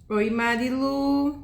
Oi, Marilu.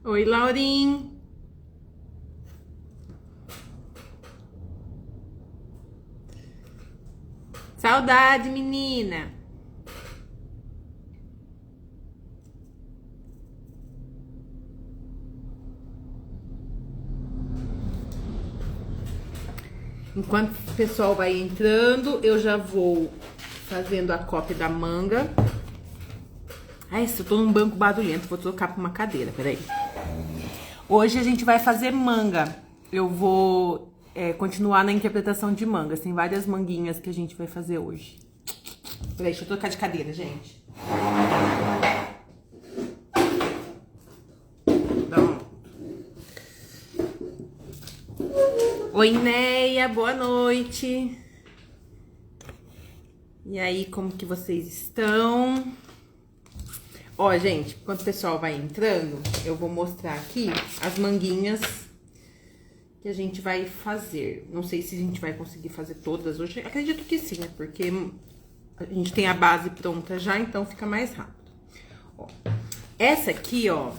Oi, Laurim. Saudade, menina. Enquanto o pessoal vai entrando, eu já vou fazendo a cópia da manga. Ai, eu tô num banco barulhento, vou trocar pra uma cadeira, peraí. Hoje a gente vai fazer manga. Eu vou continuar na interpretação de mangas. Tem várias manguinhas que a gente vai fazer hoje. Peraí, deixa eu trocar de cadeira, gente. Oi, Neia, boa noite. E aí, como que vocês estão? Ó, gente, enquanto o pessoal vai entrando, eu vou mostrar aqui as manguinhas que a gente vai fazer. Não sei se a gente vai conseguir fazer todas hoje. Acredito que sim, né? Porque a gente tem a base pronta já, então fica mais rápido. Ó, essa aqui, ó,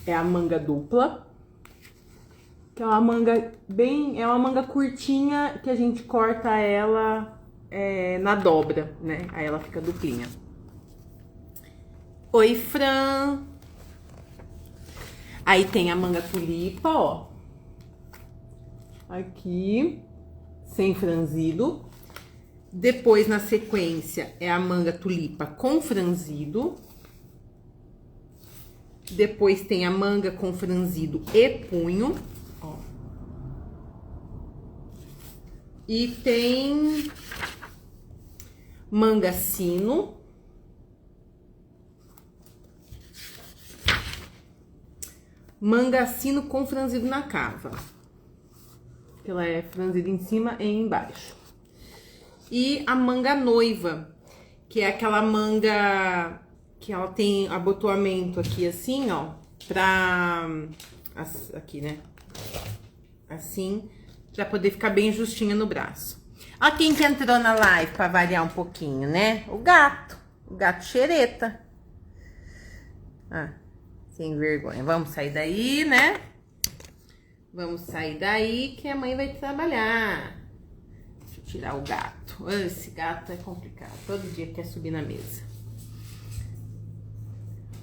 é a manga dupla. Que é uma manga é uma manga curtinha que a gente corta ela na dobra, né? Aí ela fica duplinha. Oi, Fran. Aí tem a manga tulipa, ó. Aqui, sem franzido. Depois, na sequência, é a manga tulipa com franzido. Depois tem a manga com franzido e punho, ó. E tem manga sino. Manga sino com franzido na cava. Ela é franzida em cima e embaixo. E a manga noiva, que é aquela manga que ela tem abotoamento aqui assim, ó, aqui, né? Assim, pra poder ficar bem justinha no braço. Ó quem que entrou na live pra variar um pouquinho, né? O gato xereta. Ah, sem vergonha. Vamos sair daí, né? Vamos sair daí que a mãe vai trabalhar. Deixa eu tirar o gato. Esse gato é complicado. Todo dia quer subir na mesa.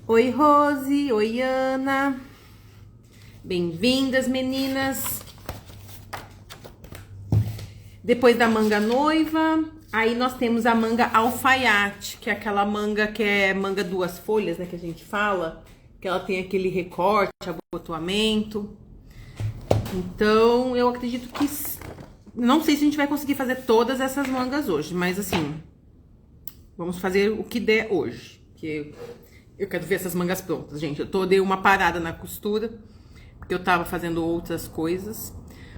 Oi, Rose. Oi, Ana. Bem-vindas, meninas. Depois da manga noiva, aí nós temos a manga alfaiate, que é aquela manga que é manga duas folhas, né, que a gente fala, que ela tem aquele recorte, abotoamento. Então, eu acredito que... Não sei se a gente vai conseguir fazer todas essas mangas hoje, mas assim... Vamos fazer o que der hoje, porque eu quero ver essas mangas prontas, gente. Dei uma parada na costura, porque eu tava fazendo outras coisas.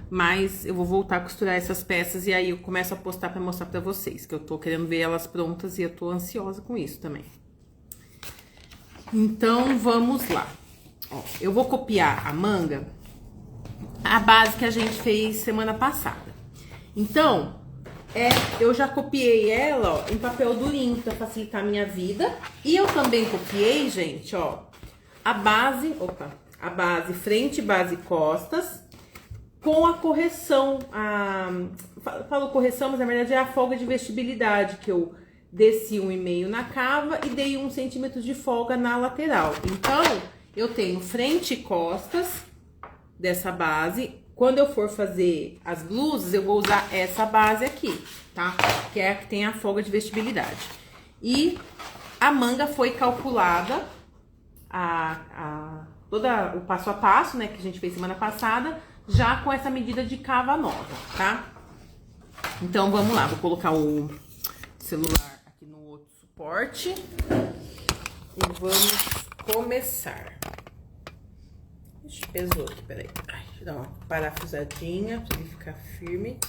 Mas eu vou voltar a costurar essas peças e aí eu começo a postar pra mostrar pra vocês, que eu tô querendo ver elas prontas e eu tô ansiosa com isso também. Então, vamos lá. Ó, eu vou copiar a manga, a base que a gente fez semana passada. Então, eu já copiei ela, ó, em papel durinho pra facilitar a minha vida. E eu também copiei, gente, ó, a base frente, base e costas, com a correção, falo correção, mas na verdade é a folga de vestibilidade, que eu desci 1,5 na cava e dei 1 centímetro de folga na lateral. Então, eu tenho frente e costas dessa base. Quando eu for fazer as blusas, eu vou usar essa base aqui, tá? Que é a que tem a folga de vestibilidade. E a manga foi calculada, todo o passo a passo, né, que a gente fez semana passada, já com essa medida de cava nova, tá? Então, vamos lá. Vou colocar o celular aqui no outro suporte. E vamos começar. Ixi, pesou aqui, peraí. Ai, deixa eu dar uma parafusadinha pra ele ficar firme.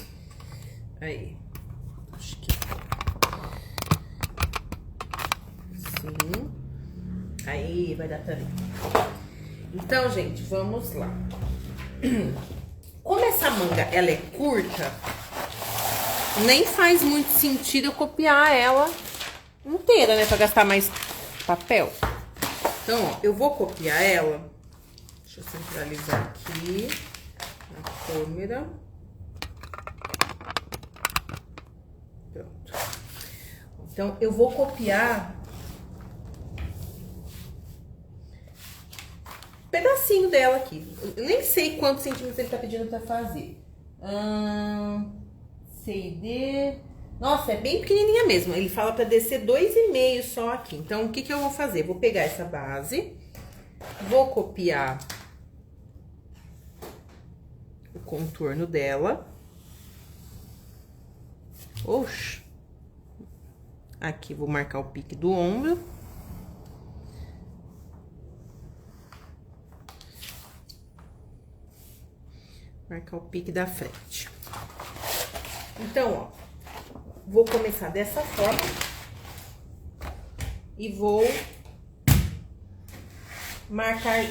Aí. Acho que... Assim. Aí, vai dar pra mim. Então, gente, vamos lá. Como essa manga, ela é curta, nem faz muito sentido eu copiar ela inteira, né? Pra gastar mais papel. Então, ó, eu vou copiar ela. Deixa eu centralizar aqui na câmera. Pronto. Então, eu vou copiar pedacinho dela aqui. Eu nem sei quantos centímetros ele tá pedindo pra fazer. C e D. Nossa, é bem pequenininha mesmo. Ele fala pra descer 2,5 só aqui. Então, o que que eu vou fazer? Vou pegar essa base, vou copiar o contorno dela. Oxi. Aqui, vou marcar o pique do ombro. Marcar o pique da frente. Então, ó, vou começar dessa forma e vou marcar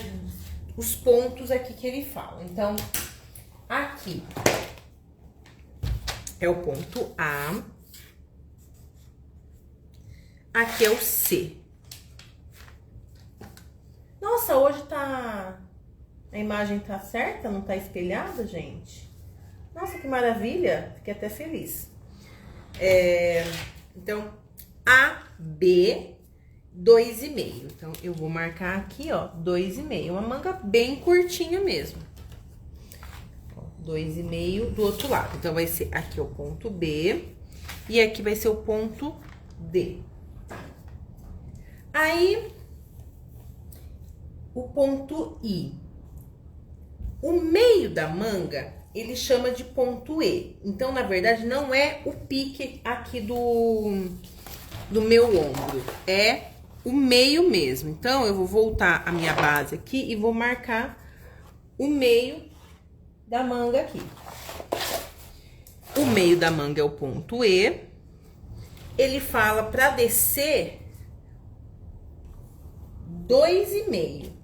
os pontos aqui que ele fala. Então, aqui é o ponto A, aqui é o C. Nossa, hoje tá... A imagem tá certa, não tá espelhada, gente? Nossa, que maravilha! Fiquei até feliz. Então, A, B, 2,5. Então, eu vou marcar aqui, ó, 2,5. Uma manga bem curtinha mesmo. 2,5 do outro lado. Então, vai ser aqui o ponto B e aqui vai ser o ponto D. Aí, o ponto I. O meio da manga, ele chama de ponto E. Então, na verdade, não é o pique aqui do meu ombro. É o meio mesmo. Então, eu vou voltar a minha base aqui e vou marcar o meio da manga aqui. O meio da manga é o ponto E. Ele fala para descer 2,5.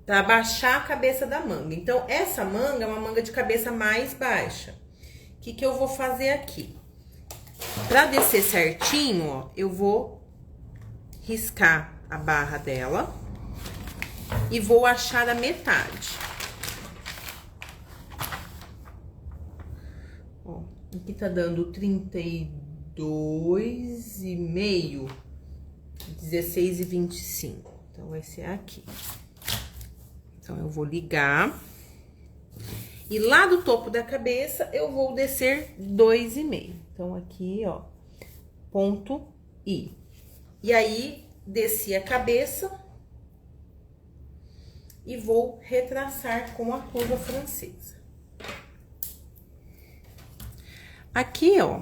Para baixar a cabeça da manga. Então, essa manga é uma manga de cabeça mais baixa. O que que eu vou fazer aqui? Para descer certinho, ó, eu vou riscar a barra dela e vou achar a metade. Ó, aqui tá dando 32,5, 16,25. Então, vai ser aqui. Então, eu vou ligar. E lá do topo da cabeça, eu vou descer 2,5. Então, aqui, ó, ponto I. E aí, desci a cabeça e vou retraçar com a curva francesa. Aqui, ó.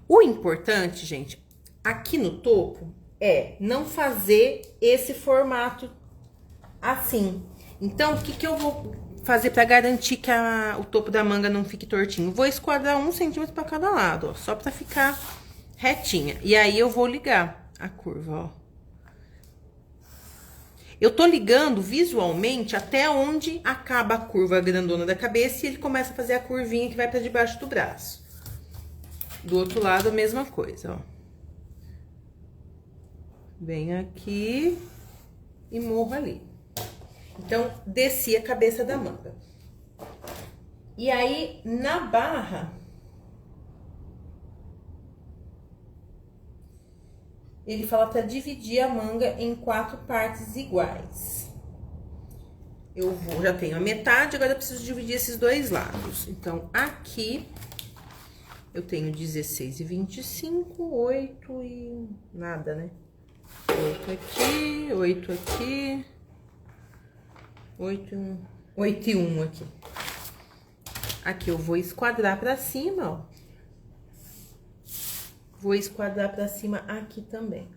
O importante, gente, aqui no topo é não fazer esse formato assim. Então, o que eu vou fazer pra garantir que o topo da manga não fique tortinho? Vou esquadrar 1 centímetro pra cada lado, ó, só pra ficar retinha. E aí, eu vou ligar a curva, ó. Eu tô ligando visualmente até onde acaba a curva grandona da cabeça e ele começa a fazer a curvinha que vai pra debaixo do braço. Do outro lado, a mesma coisa, ó. Venho aqui e morro ali. Então, desci a cabeça da manga. E aí, na barra, ele fala para dividir a manga em 4 partes iguais. Já tenho a metade, agora eu preciso dividir esses 2 lados. Então, aqui, eu tenho 16 e 25, 8 e nada, né? 8 aqui, 8 aqui, 8 e 1 aqui. Aqui eu vou esquadrar pra cima, ó. Vou esquadrar pra cima aqui também.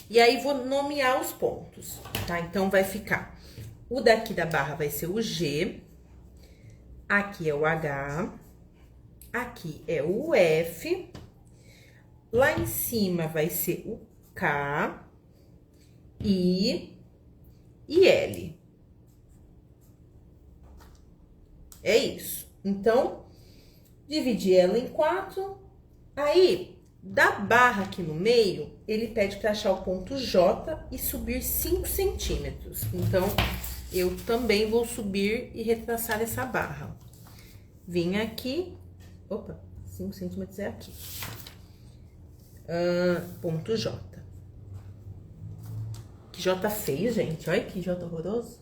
E aí, vou nomear os pontos, tá? Então, vai ficar... O daqui da barra vai ser o G. Aqui é o H. Aqui é o F. Lá em cima vai ser o K, I e L. É isso. Então, dividi ela em 4. Aí, da barra aqui no meio, ele pede para achar o ponto J e subir 5 centímetros. Então, eu também vou subir e retraçar essa barra. Vim aqui, opa, 5 centímetros é aqui. Ponto J. Que J feio, gente. Olha que J horroroso.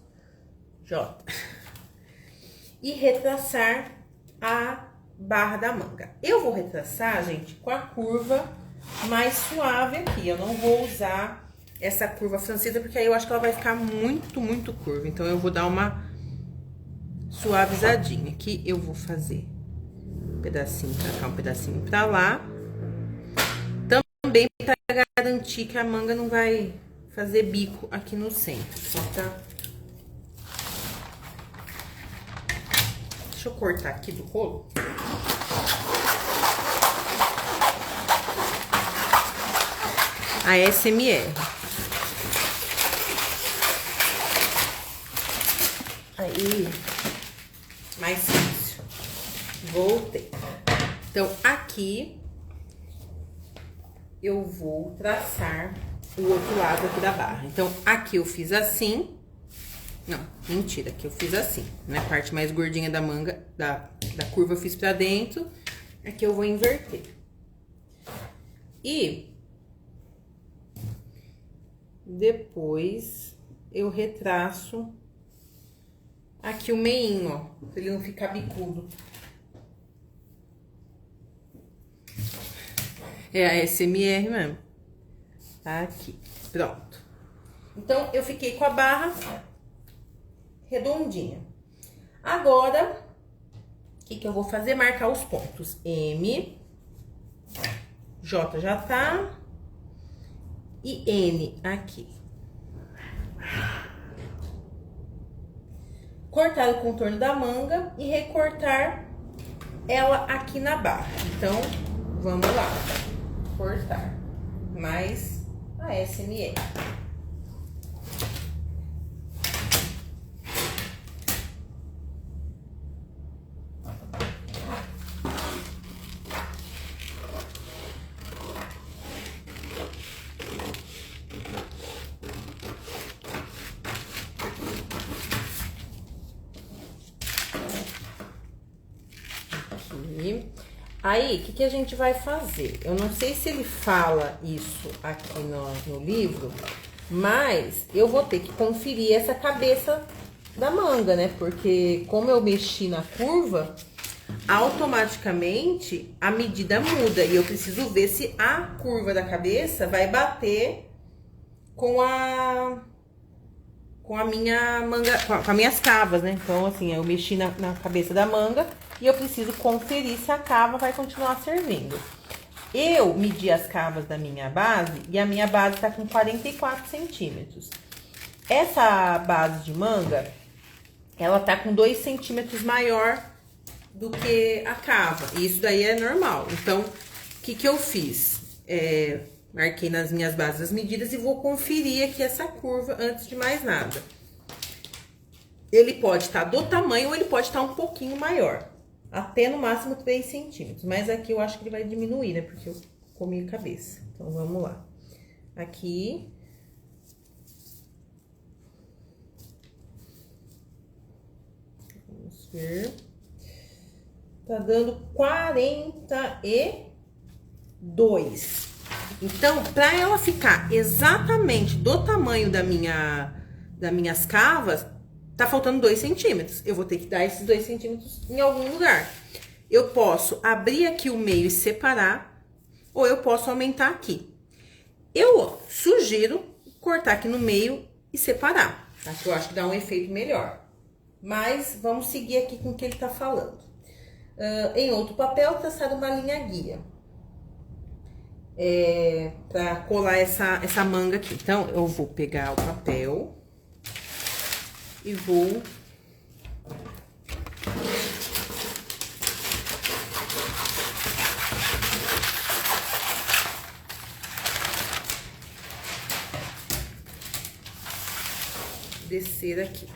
J. E retraçar a barra da manga. Eu vou retraçar, gente, com a curva mais suave aqui. Eu não vou usar essa curva francesa, porque aí eu acho que ela vai ficar muito, muito curva. Então, eu vou dar uma suavizadinha. Aqui eu vou fazer um pedacinho pra cá, um pedacinho pra lá. Também pra garantir que a manga não vai fazer bico aqui no centro. Só pra... Deixa eu cortar aqui do rolo. A SMR. Aí, mais fácil. Voltei. Então, aqui, eu vou traçar o outro lado aqui da barra. Então, aqui eu fiz assim. Não, mentira, aqui eu fiz assim. Na parte mais gordinha da manga, da curva eu fiz pra dentro. Aqui eu vou inverter. E depois eu retraço aqui o meinho, ó, pra ele não ficar bicudo. É a SMR mesmo. Tá aqui, pronto. Então, eu fiquei com a barra redondinha. Agora, o que eu vou fazer? Marcar os pontos. M, J já tá, e N aqui. Cortar o contorno da manga e recortar ela aqui na barra. Então, vamos lá. Cortar. Mais a SMR. Aí, o que a gente vai fazer? Eu não sei se ele fala isso aqui no livro, mas eu vou ter que conferir essa cabeça da manga, né? Porque como eu mexi na curva, automaticamente a medida muda. E eu preciso ver se a curva da cabeça vai bater com a minha manga, com as minhas cavas, né? Então, assim, eu mexi na cabeça da manga e eu preciso conferir se a cava vai continuar servindo. Eu medi as cavas da minha base e a minha base tá com 44 centímetros. Essa base de manga, ela tá com 2 centímetros maior do que a cava. E isso daí é normal. Então, o que que eu fiz? Marquei nas minhas bases as medidas e vou conferir aqui essa curva antes de mais nada. Ele pode estar do tamanho ou ele pode estar um pouquinho maior. Até no máximo 3 centímetros. Mas aqui eu acho que ele vai diminuir, né? Porque eu comi a cabeça. Então, vamos lá. Aqui. Vamos ver. Tá dando 42. Então, pra ela ficar exatamente do tamanho das minhas cavas, tá faltando 2 centímetros. Eu vou ter que dar esses 2 centímetros em algum lugar. Eu posso abrir aqui o meio e separar, ou eu posso aumentar aqui. Eu sugiro cortar aqui no meio e separar, tá? Que eu acho que dá um efeito melhor. Mas vamos seguir aqui com o que ele tá falando. Em outro papel, traçar uma linha guia. Pra colar essa manga aqui. Então, eu vou pegar o papel e vou descer aqui.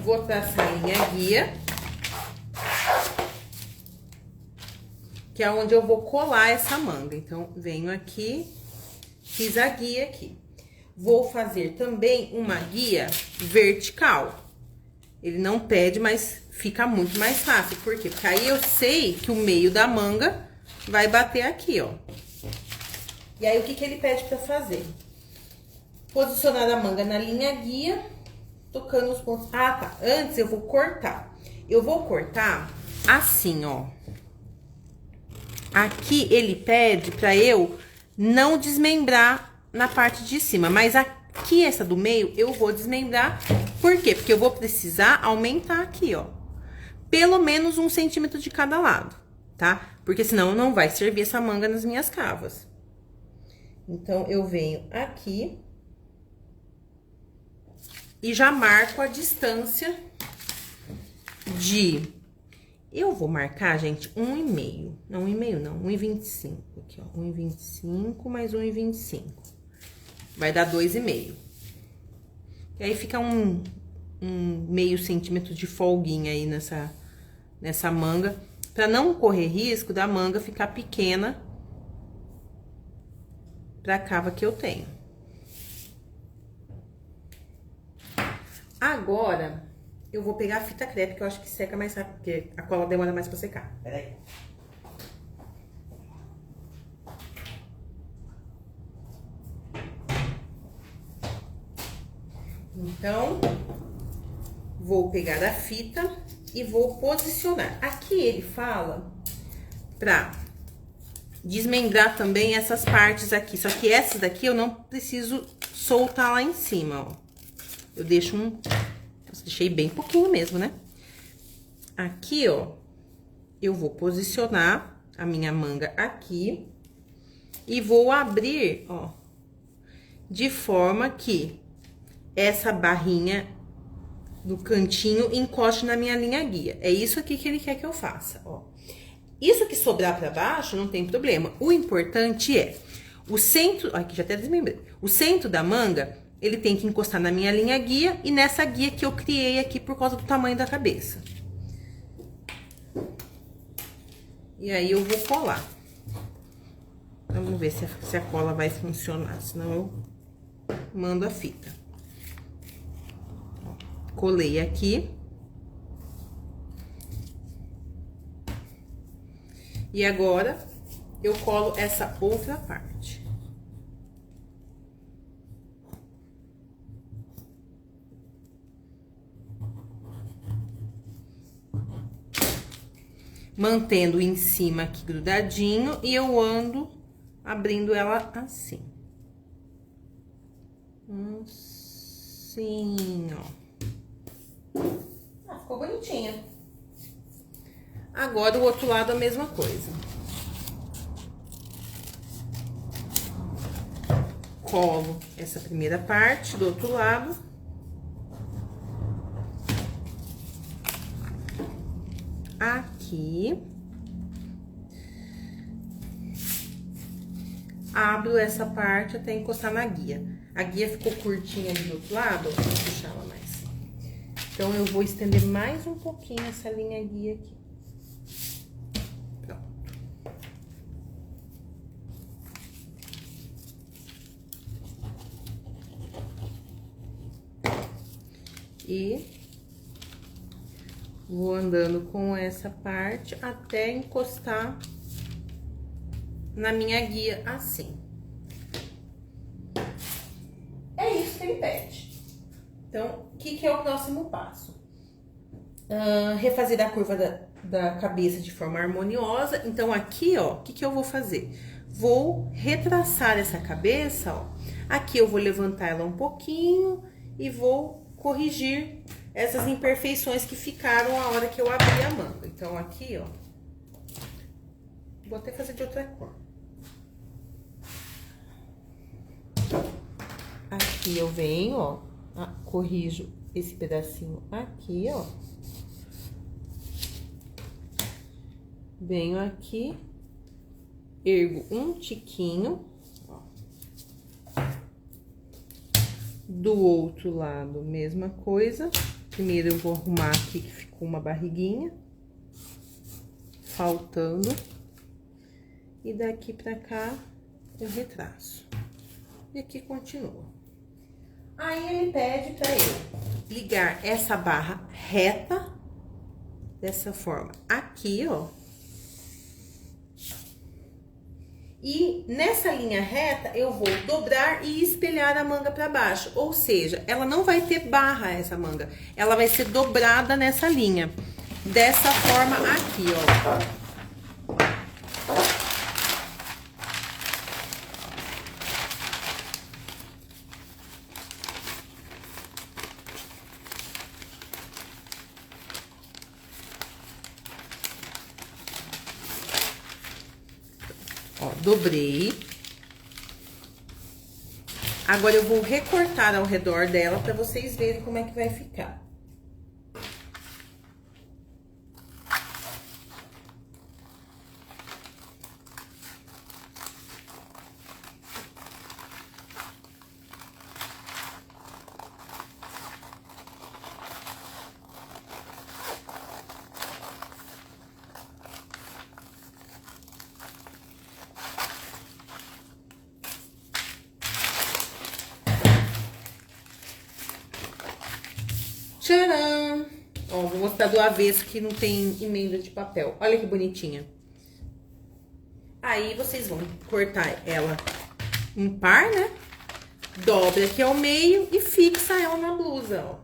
Vou traçar a linha guia, que é onde eu vou colar essa manga. Então, venho aqui, fiz a guia aqui. Vou fazer também uma guia vertical. Ele não pede, mas fica muito mais fácil. Por quê? Porque aí eu sei que o meio da manga vai bater aqui, ó. E aí, o que que ele pede pra fazer? Posicionar a manga na linha guia, tocando os pontos. Ah, tá. Antes eu vou cortar. Eu vou cortar assim, ó. Aqui ele pede pra eu não desmembrar na parte de cima, mas aqui essa do meio eu vou desmembrar. Por quê? Porque eu vou precisar aumentar aqui, ó. Pelo menos 1 centímetro de cada lado, tá? Porque senão não vai servir essa manga nas minhas cavas. Então, eu venho aqui e já marco a distância de... Eu vou marcar, gente, 1,5. Não, 1,5 não, 1,25. Aqui, ó, 1,25 mais 1,25. Vai dar 2,5. E aí, fica um meio centímetro de folguinha aí nessa manga, pra não correr risco da manga ficar pequena pra cava que eu tenho. Agora, eu vou pegar a fita crepe, que eu acho que seca mais rápido, porque a cola demora mais pra secar. Peraí. Então, vou pegar a fita e vou posicionar. Aqui ele fala pra desmembrar também essas partes aqui. Só que essas daqui eu não preciso soltar lá em cima, ó. Eu deixo deixei bem pouquinho mesmo, né? Aqui, ó, eu vou posicionar a minha manga aqui e vou abrir, ó, de forma que essa barrinha do cantinho encoste na minha linha guia. É isso aqui que ele quer que eu faça, ó. Isso que sobrar pra baixo não tem problema. O importante é o centro... Aqui já até desmembrei. O centro da manga, ele tem que encostar na minha linha guia e nessa guia que eu criei aqui por causa do tamanho da cabeça. E aí, eu vou colar. Vamos ver se a cola vai funcionar, senão eu mando a fita. Colei aqui. E agora, eu colo essa outra parte. Mantendo em cima aqui grudadinho e eu ando abrindo ela assim. Assim, ó. Ah, ficou bonitinha. Agora o outro lado a mesma coisa. Colo essa primeira parte do outro lado. Aqui. Abro essa parte até encostar na guia. A guia ficou curtinha ali do outro lado, ó, vou puxar ela mais. Então, eu vou estender mais um pouquinho essa linha guia aqui. Pronto. E vou andando com essa parte até encostar na minha guia, assim. É isso que ele pede. Então, o que é o próximo passo? Refazer a curva da cabeça de forma harmoniosa. Então, aqui, ó, o que eu vou fazer? Vou retraçar essa cabeça, ó. Aqui eu vou levantar ela um pouquinho e vou corrigir essas imperfeições que ficaram a hora que eu abri a manga. Então, aqui, ó, vou até fazer de outra cor. Aqui eu venho, ó, corrijo esse pedacinho aqui, ó. Venho aqui, ergo um tiquinho, ó. Do outro lado, mesma coisa. Primeiro eu vou arrumar aqui que ficou uma barriguinha, faltando. E daqui pra cá eu retraço. E aqui continua. Aí ele pede pra eu ligar essa barra reta, dessa forma, aqui, ó. E nessa linha reta, eu vou dobrar e espelhar a manga pra baixo. Ou seja, ela não vai ter barra essa manga. Ela vai ser dobrada nessa linha. Dessa forma aqui, ó. Ó, dobrei. Agora eu vou recortar ao redor dela pra vocês verem como é que vai ficar. Tcharam! Ó, vou mostrar do avesso que não tem emenda de papel. Olha que bonitinha. Aí, vocês vão cortar ela em par, né? Dobra aqui ao meio e fixa ela na blusa, ó.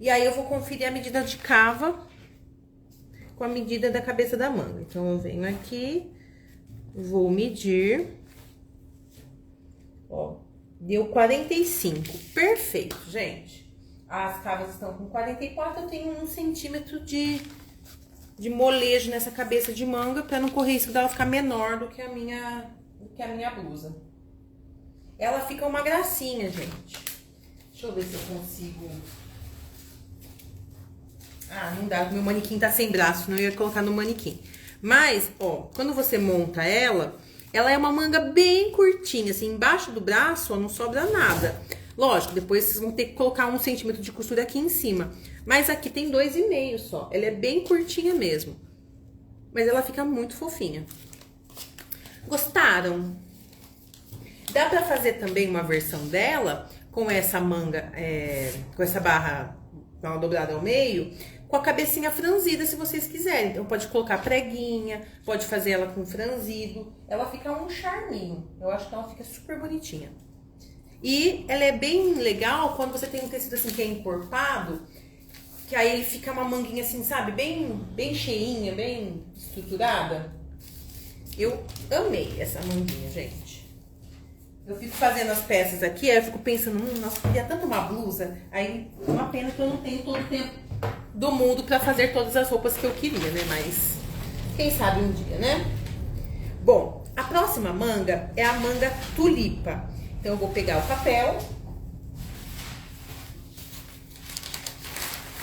E aí, eu vou conferir a medida de cava com a medida da cabeça da manga. Então, eu venho aqui, vou medir. Ó, deu 45. Perfeito, gente. As cavas estão com 44, eu tenho 1 centímetro de molejo nessa cabeça de manga, pra não correr risco dela ficar menor do que a minha blusa. Ela fica uma gracinha, gente. Deixa eu ver se eu consigo... Ah, não dá, meu manequim tá sem braço, não ia colocar no manequim. Mas, ó, quando você monta ela é uma manga bem curtinha, assim, embaixo do braço, ó, não sobra nada. Lógico, depois vocês vão ter que colocar 1 centímetro de costura aqui em cima. Mas aqui tem 2,5 só. Ela é bem curtinha mesmo. Mas ela fica muito fofinha. Gostaram? Dá pra fazer também uma versão dela com essa manga, com essa barra dobrada ao meio, com a cabecinha franzida, se vocês quiserem. Então, pode colocar preguinha, pode fazer ela com franzido. Ela fica um charminho. Eu acho que ela fica super bonitinha. E ela é bem legal quando você tem um tecido assim que é encorpado, que aí ele fica uma manguinha assim, sabe? Bem cheinha, bem estruturada. Eu amei essa manguinha, gente. Eu fico fazendo as peças aqui, aí eu fico pensando, nossa, eu queria tanto uma blusa. Aí, uma pena que eu não tenho todo o tempo do mundo pra fazer todas as roupas que eu queria, né? Mas quem sabe um dia, né? Bom, a próxima manga é a manga tulipa. Então eu vou pegar o papel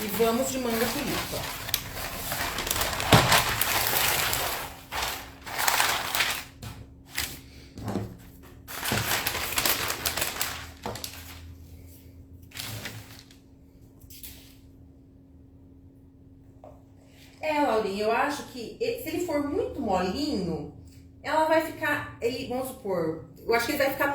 e vamos de manga tulipa. Laurinha, eu acho que se ele for muito molinho, ela vai ficar, vamos supor, eu acho que ele vai ficar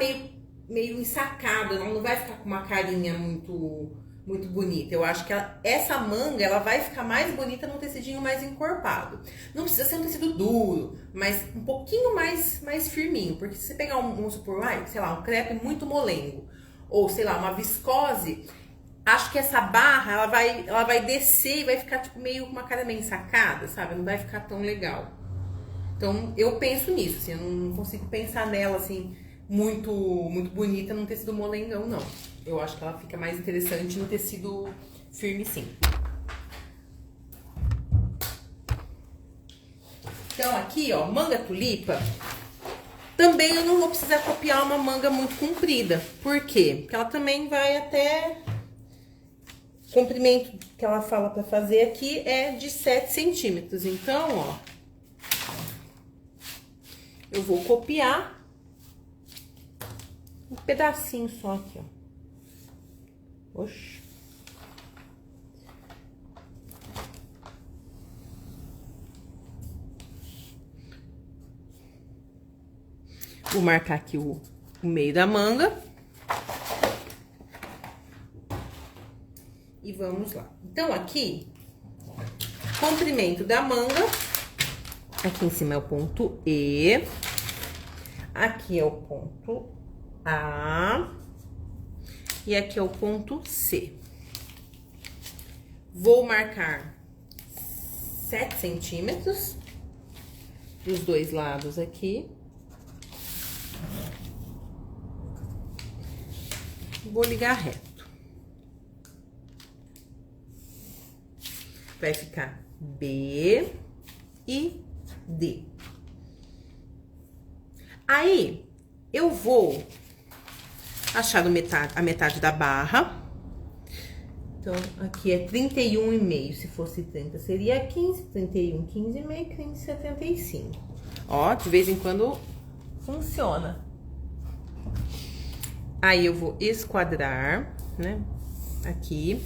meio ensacado, não vai ficar com uma carinha muito bonita. Eu acho que essa manga, ela vai ficar mais bonita num tecidinho mais encorpado. Não precisa ser um tecido duro, mas um pouquinho mais firminho, porque se você pegar vamos supor, sei lá, um crepe muito molengo, ou sei lá, uma viscose, acho que essa barra, ela vai descer e vai ficar tipo meio uma cara meio ensacada, sabe? Não vai ficar tão legal. Então, eu penso nisso, assim, eu não consigo pensar nela, assim, muito bonita num tecido molengão, não. Eu acho que ela fica mais interessante no tecido firme, sim. Então, aqui, ó, manga tulipa. Também eu não vou precisar copiar uma manga muito comprida. Por quê? Porque ela também vai até... O comprimento que ela fala pra fazer aqui é de 7 centímetros. Então, ó, eu vou copiar um pedacinho só aqui, ó. Oxi. Vou marcar aqui o meio da manga. E vamos lá. Então, aqui, comprimento da manga. Aqui em cima é o ponto E. Aqui é o ponto A. E aqui é o ponto C. Vou marcar 7 centímetros dos dois lados aqui. Vou ligar reto. Vai ficar B e D. Aí, eu vou achar a metade da barra. Então, aqui é 31,5. Se fosse 30, seria 15. 31, 15,5, 15, 75. Ó, de vez em quando funciona. Aí, eu vou esquadrar, né? Aqui.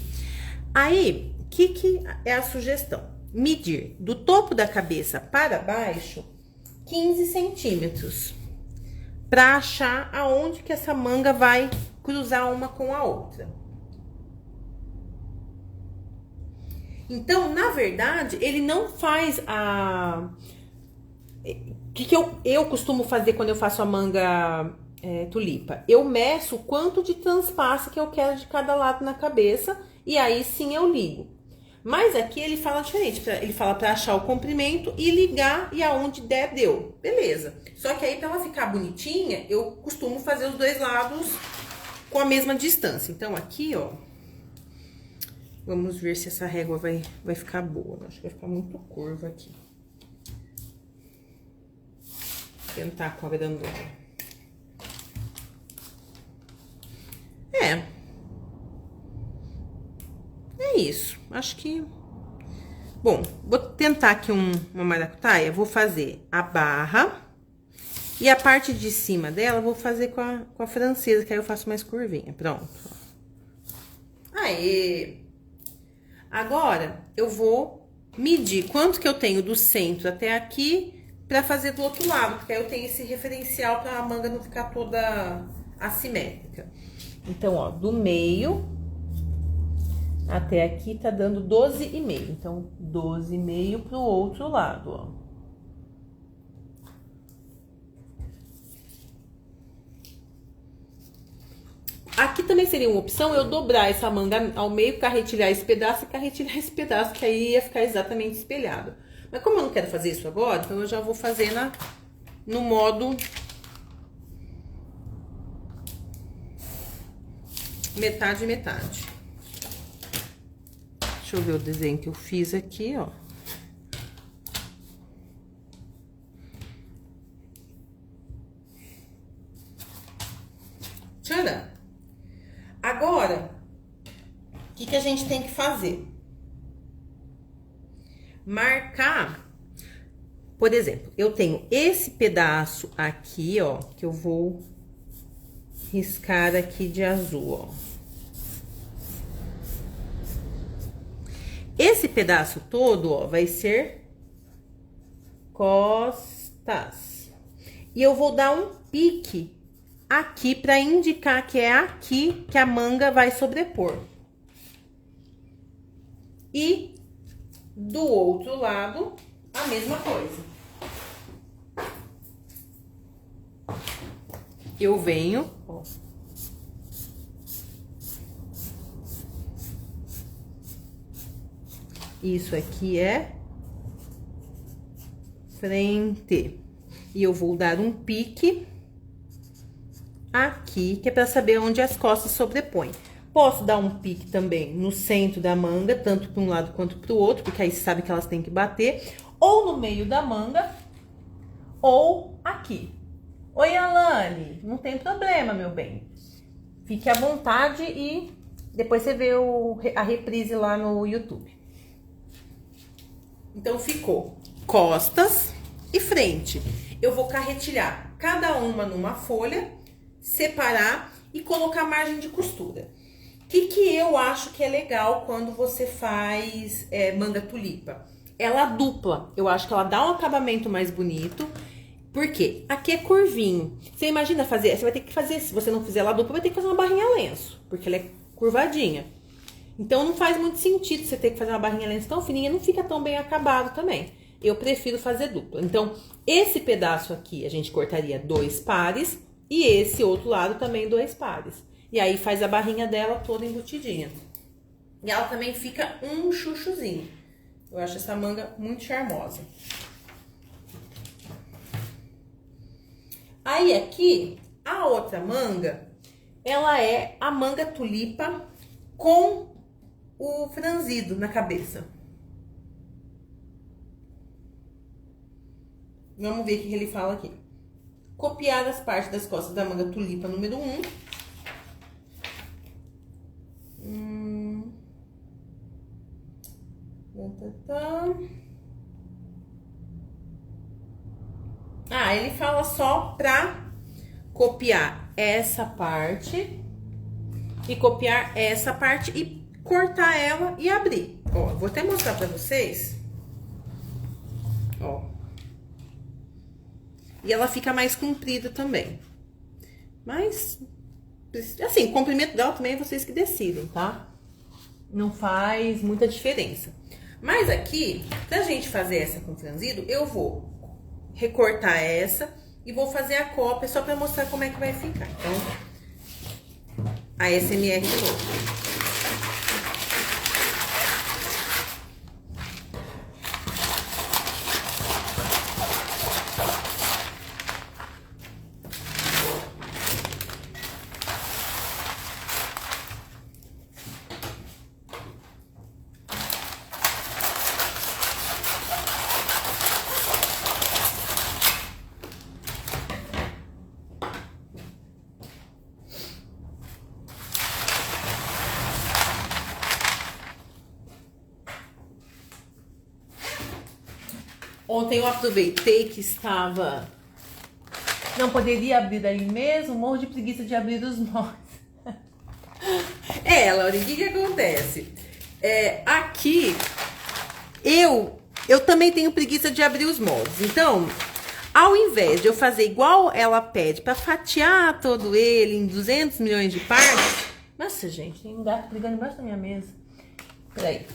Aí... O que é a sugestão? Medir do topo da cabeça para baixo 15 centímetros. Para achar aonde que essa manga vai cruzar uma com a outra. Então, na verdade, ele não faz a... O que eu costumo fazer quando eu faço a manga tulipa? Eu meço o quanto de transpasse que eu quero de cada lado na cabeça e aí sim eu ligo. Mas aqui ele fala diferente, ele fala pra achar o comprimento e ligar e aonde der, deu. Beleza. Só que aí pra ela ficar bonitinha, eu costumo fazer os dois lados com a mesma distância. Então aqui, ó, vamos ver se essa régua vai ficar boa. Acho que vai ficar muito curva aqui. Vou tentar com a grandona. É isso, acho que... Bom, vou tentar aqui uma maracutaia, vou fazer a barra e a parte de cima dela vou fazer com a francesa, que aí eu faço mais curvinha, pronto. Aê! Agora, eu vou medir quanto que eu tenho do centro até aqui pra fazer do outro lado, porque aí eu tenho esse referencial pra a manga não ficar toda assimétrica. Então, ó, do meio... Até aqui tá dando 12,5. Então, 12,5 pro outro lado, ó. Aqui também seria uma opção eu dobrar essa manga ao meio, carretilhar esse pedaço e carretilhar esse pedaço, que aí ia ficar exatamente espelhado. Mas como eu não quero fazer isso agora, então eu já vou fazer no modo metade, metade. Deixa eu ver o desenho que eu fiz aqui, ó. Tcharam! Agora, o que a gente tem que fazer? Marcar, por exemplo, eu tenho esse pedaço aqui, ó, que eu vou riscar aqui de azul, ó. Esse pedaço todo, ó, vai ser costas. E eu vou dar um pique aqui para indicar que é aqui que a manga vai sobrepor. E do outro lado, a mesma coisa. Eu venho, ó. Isso aqui é frente. E eu vou dar um pique aqui, que é para saber onde as costas sobrepõem. Posso dar um pique também no centro da manga, tanto para um lado quanto para o outro, porque aí você sabe que elas têm que bater. Ou no meio da manga, ou aqui. Oi, Alane, não tem problema, meu bem. Fique à vontade e depois você vê a reprise lá no YouTube. Então, ficou costas e frente. Eu vou carretilhar cada uma numa folha, separar e colocar margem de costura. O que eu acho que é legal quando você faz manga tulipa? Ela dupla. Eu acho que ela dá um acabamento mais bonito. Por quê? Aqui é curvinho. Você imagina fazer, você vai ter que fazer, se você não fizer ela dupla, vai ter que fazer uma barrinha lenço, porque ela é curvadinha. Então, não faz muito sentido você ter que fazer uma barrinha lenço tão fininha, não fica tão bem acabado também. Eu prefiro fazer dupla. Então, esse pedaço aqui, a gente cortaria 2 pares, e esse outro lado também 2 pares. E aí, faz a barrinha dela toda embutidinha. E ela também fica um chuchuzinho. Eu acho essa manga muito charmosa. Aí, aqui, a outra manga, ela é a manga tulipa com o franzido na cabeça. Vamos ver o que ele fala aqui. Copiar as partes das costas da manga tulipa número 1. Ah, ele fala só pra copiar essa parte e copiar essa parte e cortar ela e abrir. Ó, vou até mostrar pra vocês. Ó. E ela fica mais comprida também. Mas, assim, o comprimento dela também é vocês que decidem, tá? Não faz muita diferença. Mas aqui, pra gente fazer essa com franzido, eu vou recortar essa e vou fazer a cópia só pra mostrar como é que vai ficar. Então, a SMR de novo. Ontem eu aproveitei que estava... Não poderia abrir daí mesmo, morro de preguiça de abrir os moldes. Laura, o que acontece? Aqui, eu também tenho preguiça de abrir os moldes. Então, ao invés de eu fazer igual ela pede, para fatiar todo ele em 200 milhões de partes... Nossa, gente, tem um gato brigando embaixo da minha mesa. Peraí.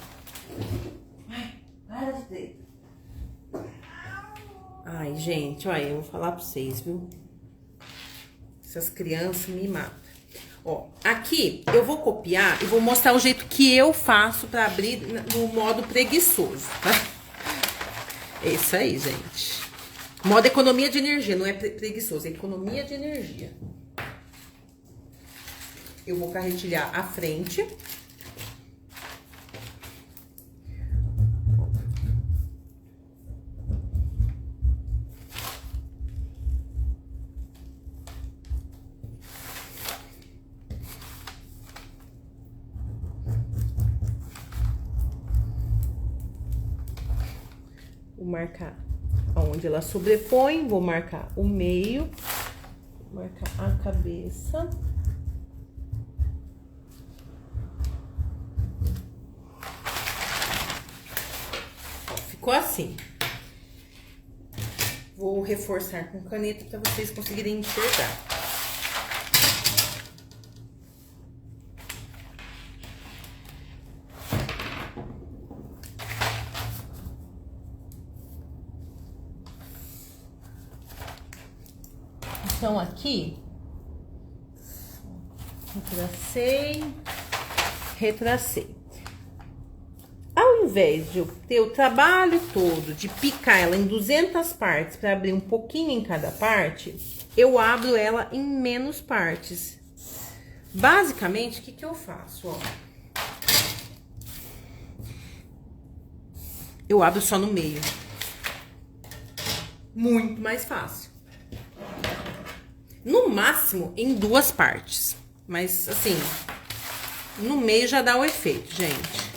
Ai, para de ter. Ai, gente, olha, eu vou falar pra vocês, viu? Essas crianças me matam. Ó, aqui eu vou copiar e vou mostrar o jeito que eu faço pra abrir no modo preguiçoso, tá? É isso aí, gente. Modo economia de energia, não é preguiçoso, é economia de energia. eu vou carretilhar a frente. Vou marcar onde ela sobrepõe, vou marcar o meio, vou marcar a cabeça. Ficou assim. Vou reforçar com caneta para vocês conseguirem enxergar. Então, aqui, retracei. Ao invés de eu ter o trabalho todo de picar ela em 200 partes para abrir um pouquinho em cada parte, eu abro ela em menos partes. Basicamente, o que que eu faço, ó? Eu abro só no meio. Muito mais fácil. No máximo, em 2 partes. Mas, assim, no meio já dá o efeito, gente.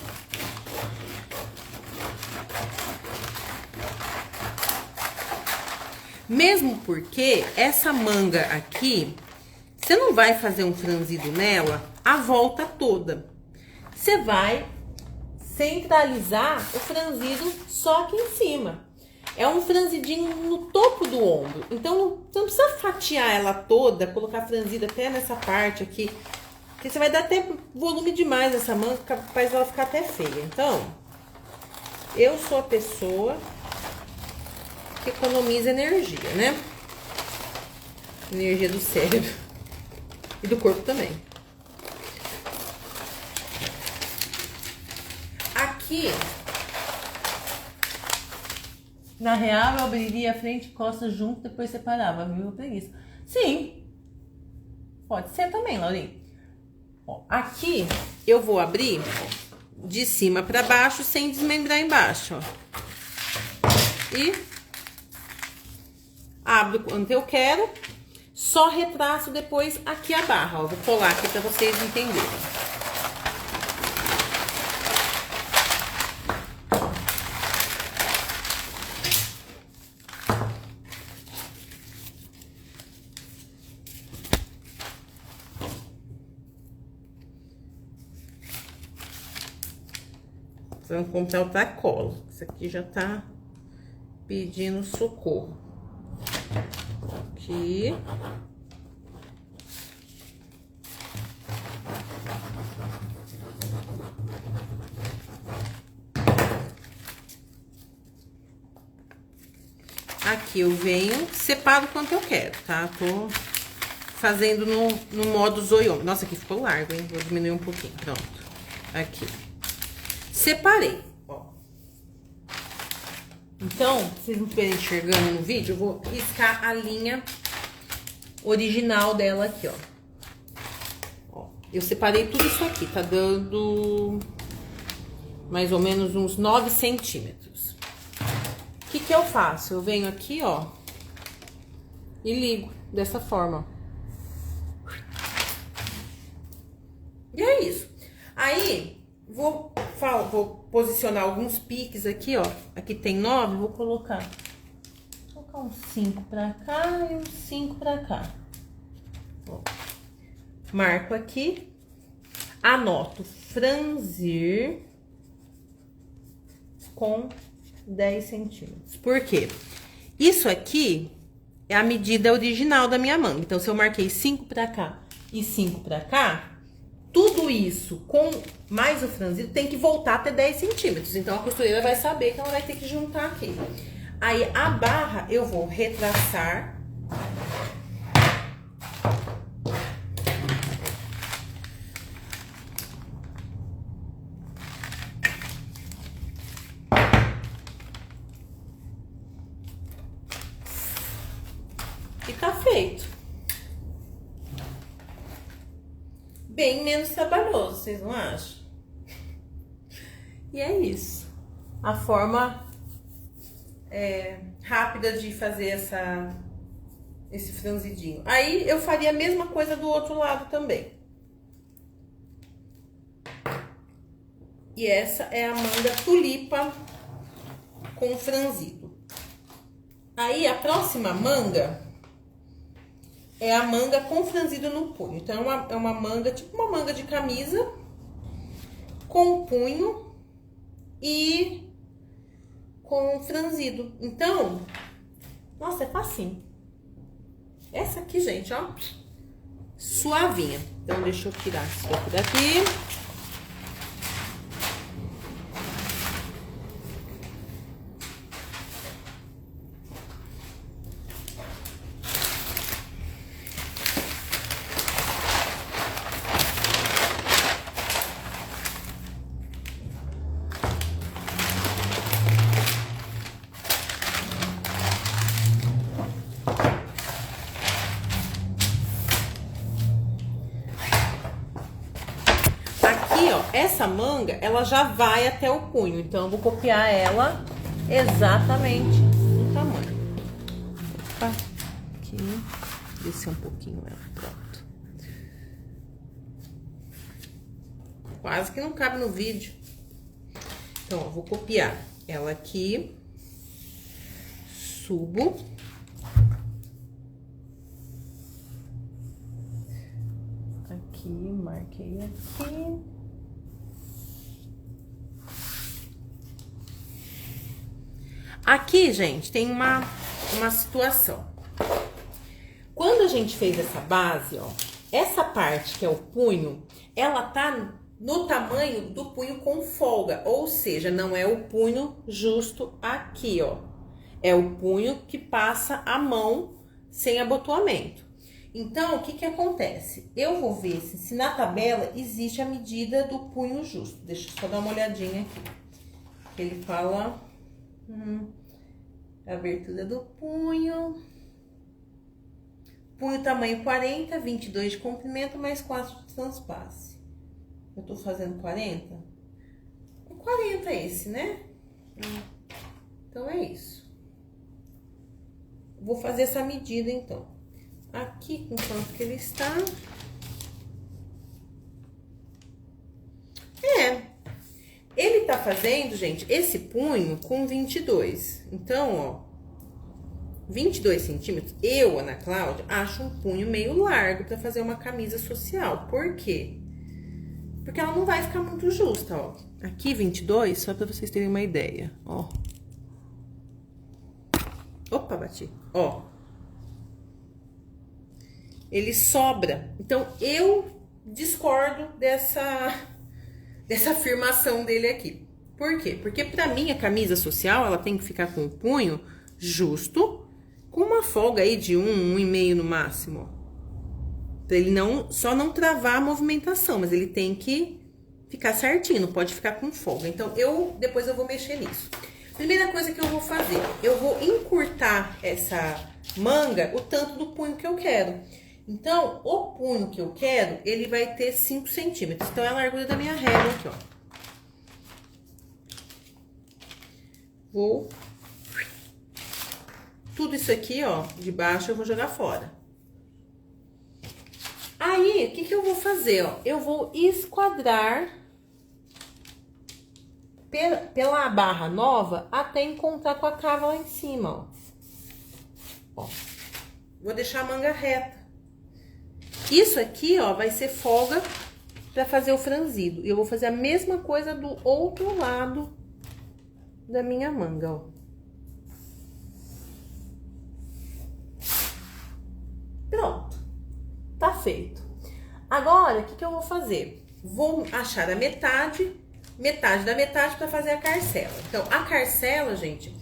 Mesmo porque essa manga aqui, você não vai fazer um franzido nela a volta toda. Você vai centralizar o franzido só aqui em cima. É um franzidinho no topo do ombro. Então, você não precisa fatiar ela toda, colocar franzida até nessa parte aqui. Porque você vai dar até volume demais nessa manga, capaz dela ficar até feia. Então, eu sou a pessoa que economiza energia, né? Energia do cérebro. E do corpo também. Aqui... Na real, eu abriria a frente e costas junto, depois separava, viu? Preguiça. Sim. Pode ser também, Laurinha. Ó, aqui, eu vou abrir de cima pra baixo, sem desmembrar embaixo, ó. E abro quanto eu quero. Só retraço depois aqui a barra, ó. Vou colar aqui pra vocês entenderem. Vamos comprar outra cola. Isso aqui já tá pedindo socorro. Aqui. Aqui eu venho, separo quanto eu quero, tá? Tô fazendo no modo zoiômetro. Nossa, aqui ficou largo, hein? Vou diminuir um pouquinho. Pronto. Aqui. Separei, ó. Então, vocês não estiverem enxergando no vídeo, eu vou riscar a linha original dela aqui, ó. Ó, eu separei tudo isso aqui, tá dando mais ou menos uns 9 centímetros. O que que eu faço? Eu venho aqui, ó, e ligo dessa forma. E é isso. Aí, vou posicionar alguns piques aqui, ó. Aqui tem 9, vou colocar uns 5 pra cá e uns 5 pra cá. Ó. Marco aqui, anoto franzir com 10 centímetros. Por quê? Isso aqui é a medida original da minha manga. Então, se eu marquei 5 pra cá e 5 pra cá, tudo isso com mais o franzido tem que voltar até 10 centímetros. Então, a costureira vai saber que ela vai ter que juntar aqui. Aí, a barra eu vou retraçar. E tá feito. bem menos trabalhoso, vocês não acham? E é isso. A forma rápida de fazer esse franzidinho. Aí eu faria a mesma coisa do outro lado também. E essa é a manga tulipa com franzido. Aí a próxima manga é a manga com franzido no punho. Então é uma manga, tipo uma manga de camisa, com punho e com franzido. Então, nossa, é facinho. Essa aqui, gente, ó, suavinha. Então, deixa eu tirar isso aqui daqui. Essa manga, ela já vai até o punho, então eu vou copiar ela exatamente no tamanho. Opa, aqui, descer um pouquinho ela, pronto. Quase que não cabe no vídeo. Então, ó, vou copiar ela aqui, subo. Aqui, marquei aqui. Aqui, gente, tem uma situação. Quando a gente fez essa base, ó, essa parte que é o punho, ela tá no tamanho do punho com folga, ou seja, não é o punho justo aqui, ó. É o punho que passa a mão sem abotoamento. Então, o que acontece? Eu vou ver se na tabela existe a medida do punho justo. Deixa eu só dar uma olhadinha aqui. Ele fala... abertura do punho. Punho tamanho 40, 22 de comprimento, mais 4 de transpasse. Eu tô fazendo 40? É 40 esse, né? Então, é isso. Vou fazer essa medida, então. Aqui, com quanto que ele está. Ele tá fazendo, gente, esse punho com 22. Então, ó, 22 centímetros, eu, Ana Cláudia, acho um punho meio largo pra fazer uma camisa social. Por quê? Porque ela não vai ficar muito justa, ó. Aqui, 22, só pra vocês terem uma ideia, ó. Opa, bati. Ó. Ele sobra. Então, eu discordo dessa afirmação dele aqui. Por quê? Porque pra mim a camisa social, ela tem que ficar com o punho justo, com uma folga aí de 1,5 no máximo, ó. Pra ele só não travar a movimentação, mas ele tem que ficar certinho, não pode ficar com folga. Então, depois eu vou mexer nisso. Primeira coisa que eu vou fazer, eu vou encurtar essa manga o tanto do punho que eu quero. Então, o punho que eu quero, ele vai ter 5 centímetros. Então, é a largura da minha régua aqui, ó. Vou... Tudo isso aqui, ó, de baixo eu vou jogar fora. Aí, o que eu vou fazer, ó? Eu vou esquadrar pela barra nova até encontrar com a cava lá em cima, ó. Ó. Vou deixar a manga reta. Isso aqui, ó, vai ser folga pra fazer o franzido. E eu vou fazer a mesma coisa do outro lado da minha manga, ó. Pronto. Tá feito. Agora, o que eu vou fazer? Vou achar a metade da metade pra fazer a carcela. Então, a carcela, gente,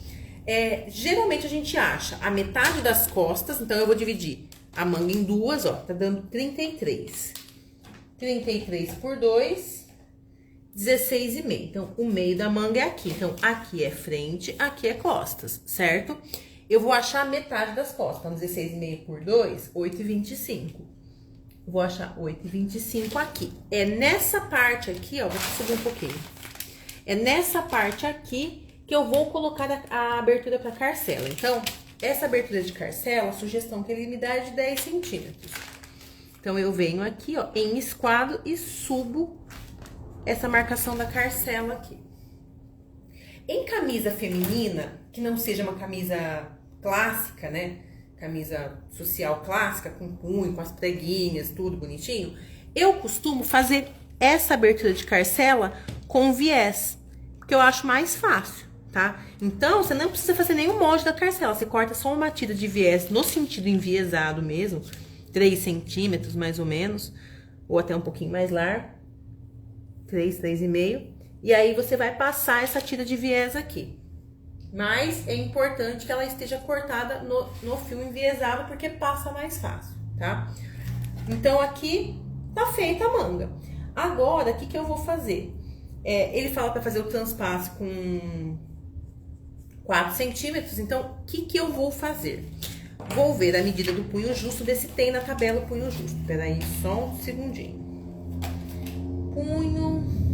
geralmente a gente acha a metade das costas. Então, eu vou dividir a manga em duas, ó, tá dando 33. 33 por 2, 16,5. Então, o meio da manga é aqui. Então, aqui é frente, aqui é costas, certo? Eu vou achar a metade das costas. Então, 16,5 por 2, 8,25. Vou achar 8,25 aqui. É nessa parte aqui, ó, vou subir um pouquinho. É nessa parte aqui que eu vou colocar a abertura para carcela. Então, essa abertura de carcela, a sugestão que ele me dá é de 10 centímetros. Então, eu venho aqui, ó, em esquadro e subo essa marcação da carcela aqui. Em camisa feminina, que não seja uma camisa clássica, né? Camisa social clássica, com punho, com as preguinhas, tudo bonitinho. Eu costumo fazer essa abertura de carcela com viés, porque eu acho mais fácil, tá? Então, você não precisa fazer nenhum molde da carcela. Você corta só uma tira de viés no sentido enviesado mesmo, 3 centímetros mais ou menos, ou até um pouquinho mais largo, 3,5. E aí, você vai passar essa tira de viés aqui. Mas é importante que ela esteja cortada no fio enviesado, porque passa mais fácil, tá? Então, aqui tá feita a manga. Agora, o que eu vou fazer? Ele fala para fazer o transpasse com 4 centímetros, então, o que eu vou fazer? Vou ver a medida do punho justo, ver se tem na tabela o punho justo. Peraí, só um segundinho. Punho...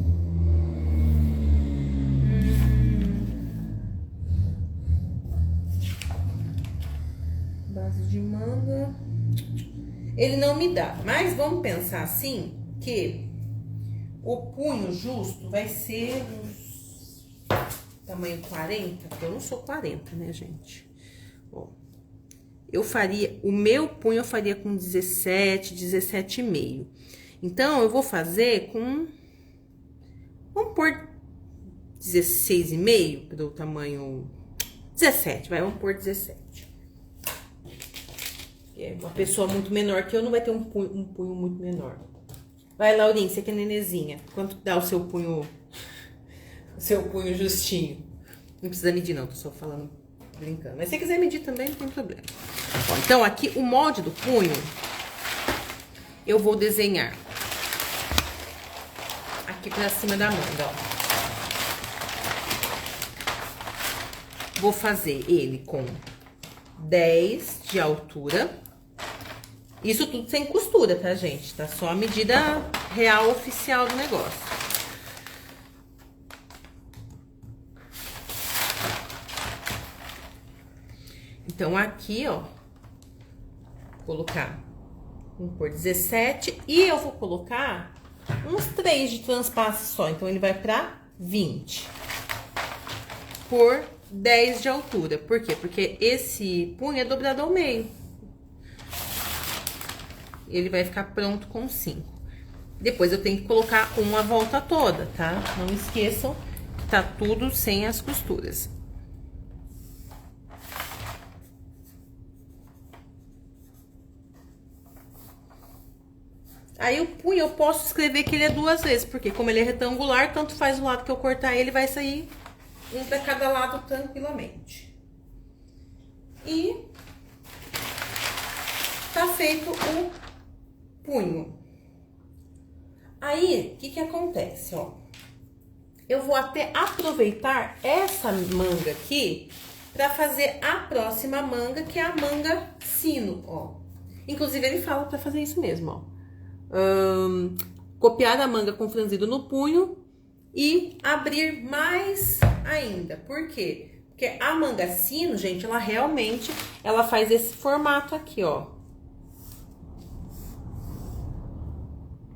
base de manga, ele não me dá, mas vamos pensar assim, que o punho justo vai ser uns tamanho 40, porque eu não sou 40, né, gente? Ó, eu faria, o meu punho eu faria com 17, 17,5. Então, eu vou fazer com, vamos pôr 16,5 do tamanho 17, vamos pôr 17. Uma pessoa muito menor que eu não vai ter um punho muito menor. Vai, Laurinha, você que é nenezinha. Quanto dá o seu punho justinho? Não precisa medir não, tô só falando, brincando. Mas se você quiser medir também, não tem problema. Ó, então, aqui, o molde do punho, eu vou desenhar aqui pra cima da manga, ó. Vou fazer ele com 10 de altura. Isso tudo sem costura, tá, gente? Tá só a medida real oficial do negócio. Então, aqui, ó, vou colocar, vamos pôr 17 e eu vou colocar uns 3 de transpasse só. Então, ele vai pra 20 por 10 de altura. Por quê? Porque esse punho é dobrado ao meio. Ele vai ficar pronto com 5. Depois eu tenho que colocar uma volta toda, tá? Não esqueçam que tá tudo sem as costuras. Aí o punho eu posso escrever que ele é 2 vezes, porque como ele é retangular, tanto faz o lado que eu cortar ele, vai sair um para cada lado tranquilamente. E tá feito o punho. Aí, o que acontece, ó? Eu vou até aproveitar essa manga aqui para fazer a próxima manga, que é a manga sino, ó. Inclusive, ele fala para fazer isso mesmo, ó. Copiar a manga com franzido no punho e abrir mais ainda. Por quê? Porque a manga sino, gente, ela realmente, ela faz esse formato aqui, ó.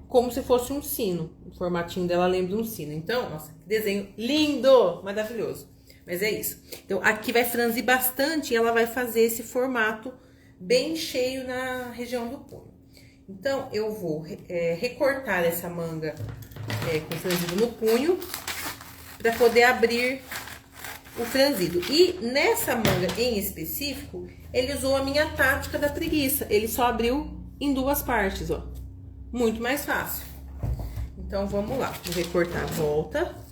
Como se fosse um sino. O formatinho dela lembra um sino. Então, nossa, que desenho lindo! Maravilhoso. Mas é isso. Então, aqui vai franzir bastante e ela vai fazer esse formato bem cheio na região do punho. Então, eu vou recortar essa manga com franzido no punho para poder abrir o franzido. E nessa manga em específico, ele usou a minha tática da preguiça. Ele só abriu em 2 partes, ó. Muito mais fácil. Então, vamos lá. Vou recortar a volta.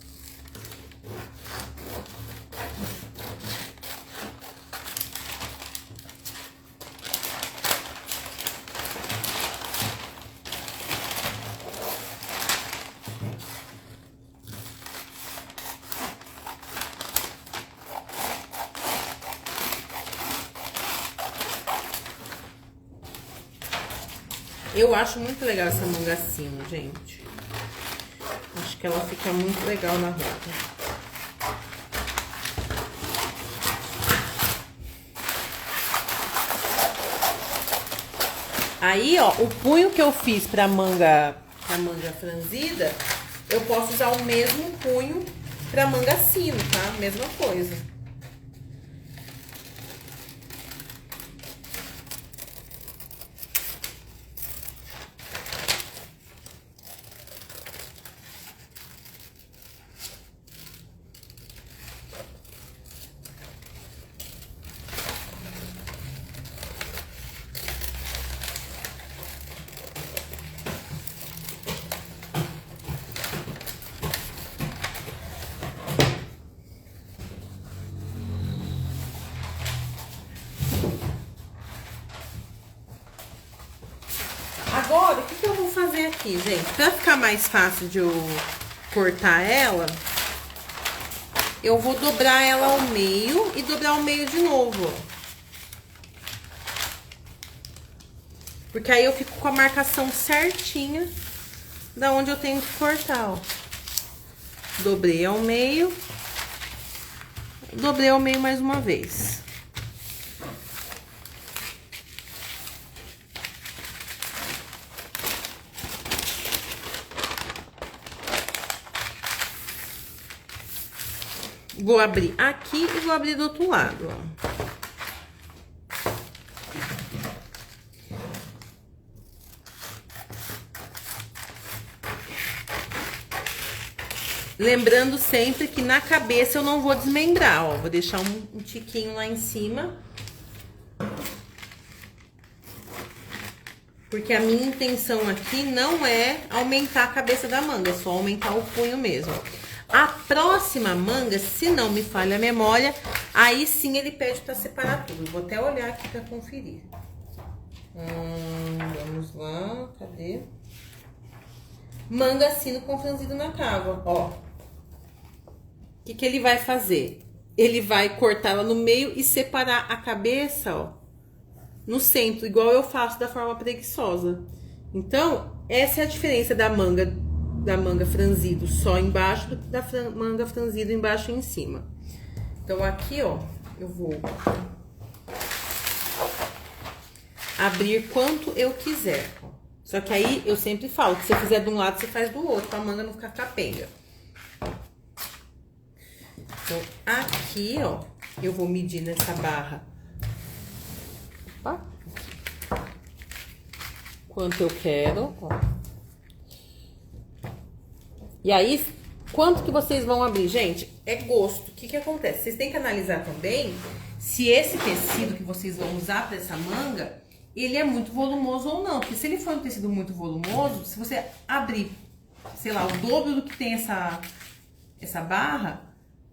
Eu acho muito legal essa manga assim, gente. Acho que ela fica muito legal na roupa. Aí, ó, o punho que eu fiz pra manga franzida, eu posso usar o mesmo punho pra manga sino, tá? Mesma coisa. Agora, o que eu vou fazer aqui, gente? Pra ficar mais fácil de eu cortar ela, eu vou dobrar ela ao meio e dobrar ao meio de novo, ó. Porque aí eu fico com a marcação certinha da onde eu tenho que cortar, ó. Dobrei ao meio. Dobrei ao meio mais uma vez. Vou abrir aqui e vou abrir do outro lado, ó. Lembrando sempre que na cabeça eu não vou desmembrar, ó. Vou deixar um tiquinho lá em cima. Porque a minha intenção aqui não é aumentar a cabeça da manga, é só aumentar o punho mesmo. A próxima manga, se não me falha a memória, aí sim ele pede pra separar tudo. Vou até olhar aqui pra conferir. Vamos lá, cadê? Manga sino com franzido na cava, ó. O que ele vai fazer? Ele vai cortar ela no meio e separar a cabeça, ó, no centro, igual eu faço da forma preguiçosa. Então, essa é a diferença da manga franzido só embaixo do que da manga franzido embaixo e em cima. Então, aqui, ó, eu vou abrir quanto eu quiser. Só que aí, eu sempre falo que se você fizer de um lado, você faz do outro, pra manga não ficar capenga. Então, aqui, ó, eu vou medir nessa barra. Opa. Quanto eu quero, ó. E aí, quanto que vocês vão abrir? Gente, é gosto. O que que acontece? Vocês têm que analisar também se esse tecido que vocês vão usar para essa manga, ele é muito volumoso ou não. Porque se ele for um tecido muito volumoso, se você abrir, sei lá, o dobro do que tem essa barra,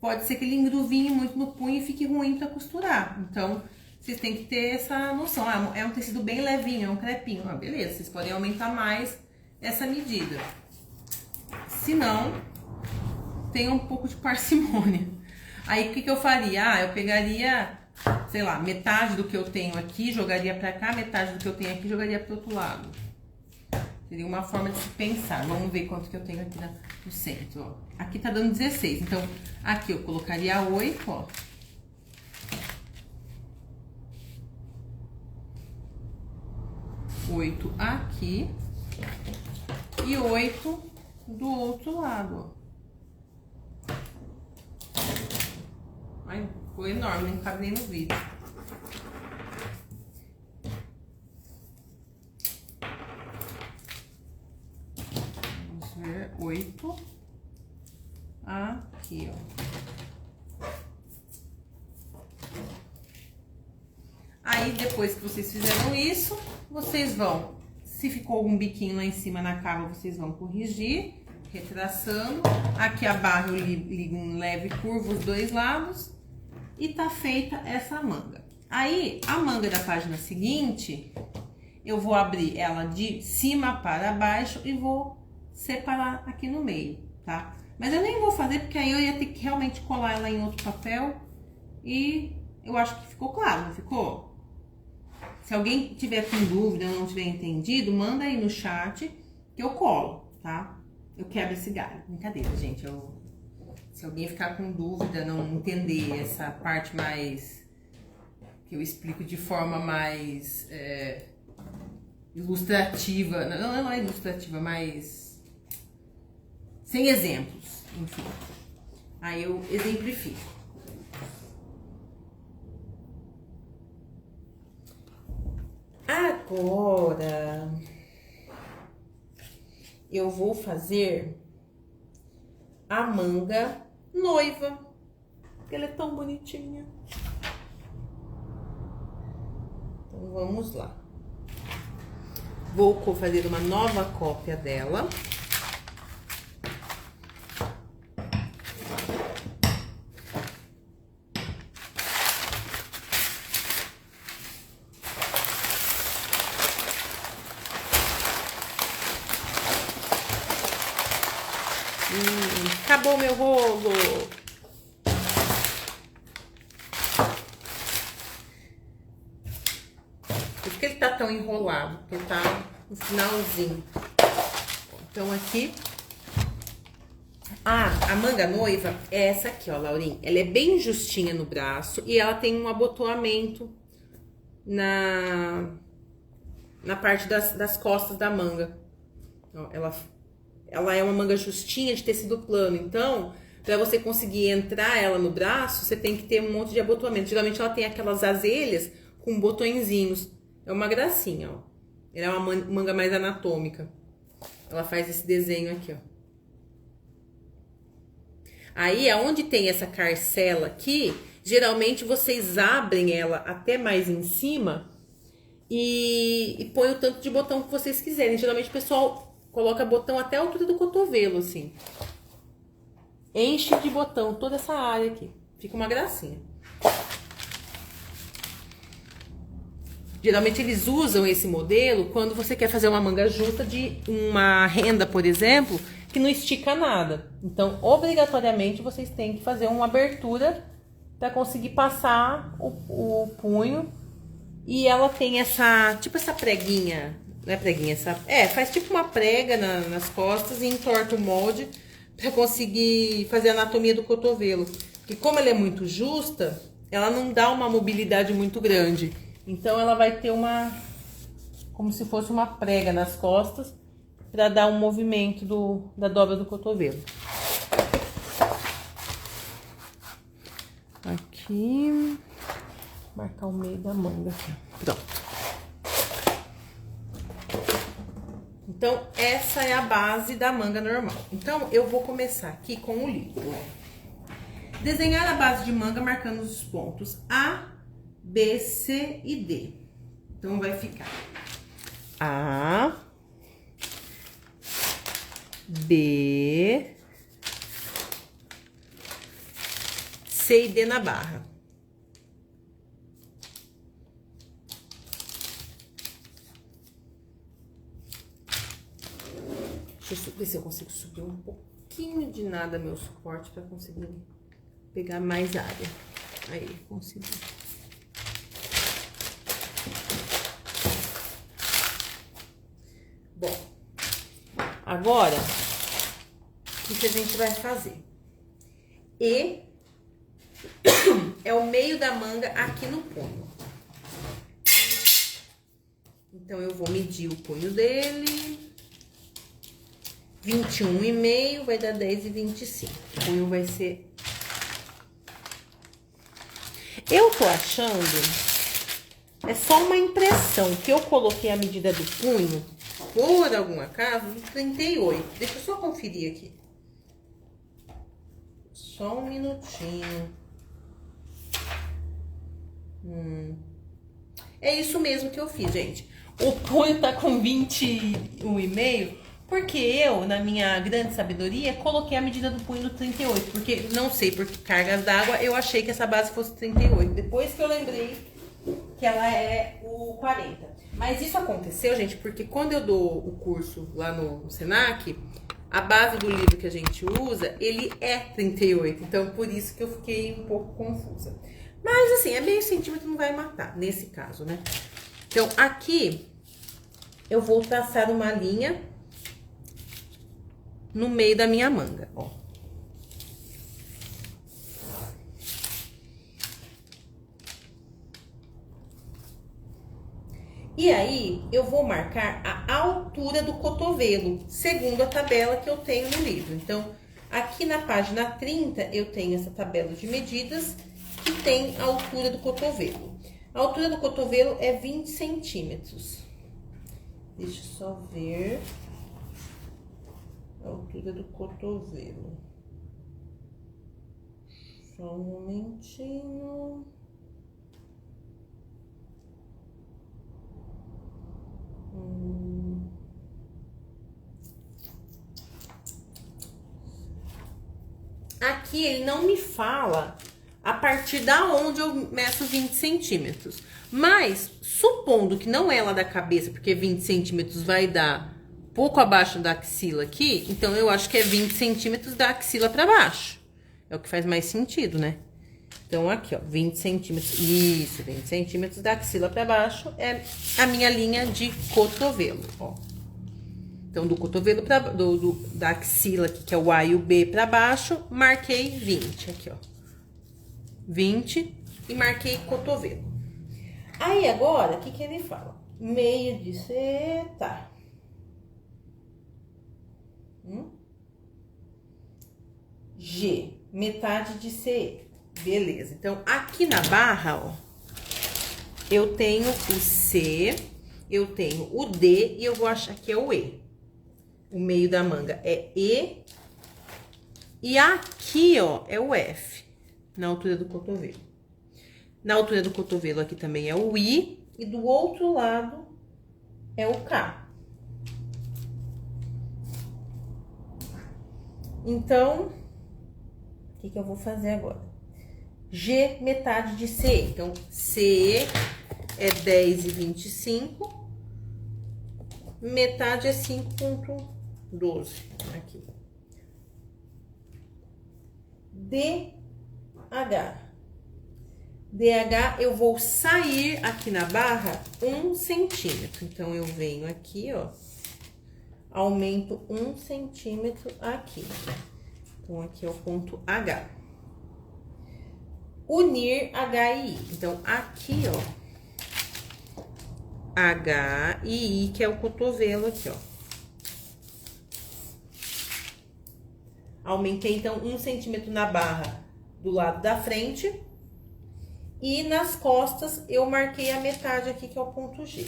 pode ser que ele engruvinhe muito no punho e fique ruim para costurar. Então, vocês têm que ter essa noção. Ah, é um tecido bem levinho, é um crepinho. Ah, beleza, vocês podem aumentar mais essa medida. Se não, tenha um pouco de parcimônia. Aí, o que que eu faria? Ah, eu pegaria, sei lá, metade do que eu tenho aqui, jogaria pra cá, metade do que eu tenho aqui, jogaria pro outro lado. Seria uma forma de se pensar. Vamos ver quanto que eu tenho aqui no centro, ó. Aqui tá dando 16, então aqui eu colocaria 8, ó. Oito aqui e 8 do outro lado, ó. Ai, ficou enorme, não cabe nem no vídeo. Vamos ver, 8 aqui, ó. Aí, depois que vocês fizeram isso, vocês vão, se ficou algum biquinho lá em cima na cava, vocês vão corrigir, retraçando. Aqui a barra eu ligo um leve curvo os dois lados e tá feita essa manga. Aí, a manga da página seguinte, eu vou abrir ela de cima para baixo e vou separar aqui no meio, tá? Mas eu nem vou fazer, porque aí eu ia ter que realmente colar ela em outro papel e eu acho que ficou claro, não ficou? Se alguém tiver com dúvida ou não tiver entendido, manda aí no chat que eu colo, tá? Eu quebro esse galho. Brincadeira, gente. Se alguém ficar com dúvida, não entender essa parte mais... que eu explico de forma mais ilustrativa. Não é ilustrativa, mas... sem exemplos, enfim. Aí eu exemplifico. Agora, eu vou fazer a manga noiva, porque ela é tão bonitinha. Então, vamos lá. Vou fazer uma nova cópia dela. Acabou meu rolo. Por que ele tá tão enrolado? Porque ele tá no finalzinho. Então, aqui... a manga noiva é essa aqui, ó, Laurinha. Ela é bem justinha no braço e ela tem um abotoamento na parte das costas da manga. Ó, ela é uma manga justinha de tecido plano, então, para você conseguir entrar ela no braço, você tem que ter um monte de abotoamento. Geralmente ela tem aquelas azelhas com botõezinhos. É uma gracinha, ó. Ela é uma manga mais anatômica. Ela faz esse desenho aqui, ó. Aí, aonde tem essa carcela aqui, geralmente vocês abrem ela até mais em cima e põe o tanto de botão que vocês quiserem. Geralmente o pessoal coloca botão até a altura do cotovelo, assim. Enche de botão toda essa área aqui. Fica uma gracinha. Geralmente eles usam esse modelo quando você quer fazer uma manga justa de uma renda, por exemplo, que não estica nada. Então, obrigatoriamente, vocês têm que fazer uma abertura para conseguir passar o punho. E ela tem essa, tipo essa preguinha, não é preguinha, faz tipo uma prega nas costas e entorta o molde para conseguir fazer a anatomia do cotovelo. Porque como ela é muito justa, ela não dá uma mobilidade muito grande. Então ela vai ter como se fosse uma prega nas costas para dar um movimento da dobra do cotovelo. Aqui, marcar o meio da manga aqui. Pronto. Então, essa é a base da manga normal. Então, eu vou começar aqui com o livro. Desenhar a base de manga marcando os pontos A, B, C e D. Então, vai ficar A, B, C e D na barra. Deixa eu ver se eu consigo subir um pouquinho de nada meu suporte para conseguir pegar mais área. Aí, consegui. Bom, agora, o que a gente vai fazer? E é o meio da manga aqui no punho. Então, eu vou medir o punho dele. 21,5 vai dar 10,25. O punho vai ser... Eu tô achando... É só uma impressão que eu coloquei a medida do punho, por algum acaso, de 38. Deixa eu só conferir aqui. Só um minutinho. É isso mesmo que eu fiz, gente. O punho tá com 21,5... Porque eu, na minha grande sabedoria, coloquei a medida do punho no 38. Porque, não sei, por cargas d'água, eu achei que essa base fosse 38. Depois que eu lembrei que ela é o 40. Mas isso aconteceu, gente, porque quando eu dou o curso lá no Senac, a base do livro que a gente usa, ele é 38. Então, por isso que eu fiquei um pouco confusa. Mas, assim, é meio centímetro, não vai matar, nesse caso, né? Então, aqui, eu vou traçar uma linha no meio da minha manga, ó. E aí, eu vou marcar a altura do cotovelo, segundo a tabela que eu tenho no livro. Então, aqui na página 30, eu tenho essa tabela de medidas que tem a altura do cotovelo. A altura do cotovelo é 20 centímetros. Deixa eu só ver a altura do cotovelo. Só um momentinho. Aqui ele não me fala a partir da onde eu meço 20 centímetros. Mas, supondo que não é lá da cabeça, porque 20 centímetros vai dar pouco abaixo da axila aqui, então eu acho que é 20 centímetros da axila pra baixo. É o que faz mais sentido, né? Então, aqui, ó, 20 centímetros. Isso, 20 centímetros da axila pra baixo é a minha linha de cotovelo, ó. Então, do cotovelo da axila aqui, que é o A e o B pra baixo, marquei 20, aqui, ó. 20 e marquei cotovelo. Aí, agora, o que que ele fala? Meio de seta. G, metade de CE. Beleza, então, aqui na barra, ó, eu tenho o C, eu tenho o D e eu vou achar que é o E. O meio da manga é E. E aqui, ó, é o F, na altura do cotovelo. Na altura do cotovelo aqui também é o I. E do outro lado é o K. Então, o que que eu vou fazer agora? G, metade de CE. Então, CE é 10,25. Metade é 5,12. Aqui. DH. DH, eu vou sair aqui na barra 1 centímetro. Então, eu venho aqui, ó. Aumento 1 centímetro aqui. Então, aqui é o ponto H. Unir H e I. Então, aqui, ó, H e I, que é o cotovelo aqui, ó. Aumentei, então, 1 centímetro na barra do lado da frente. E nas costas, eu marquei a metade aqui, que é o ponto G.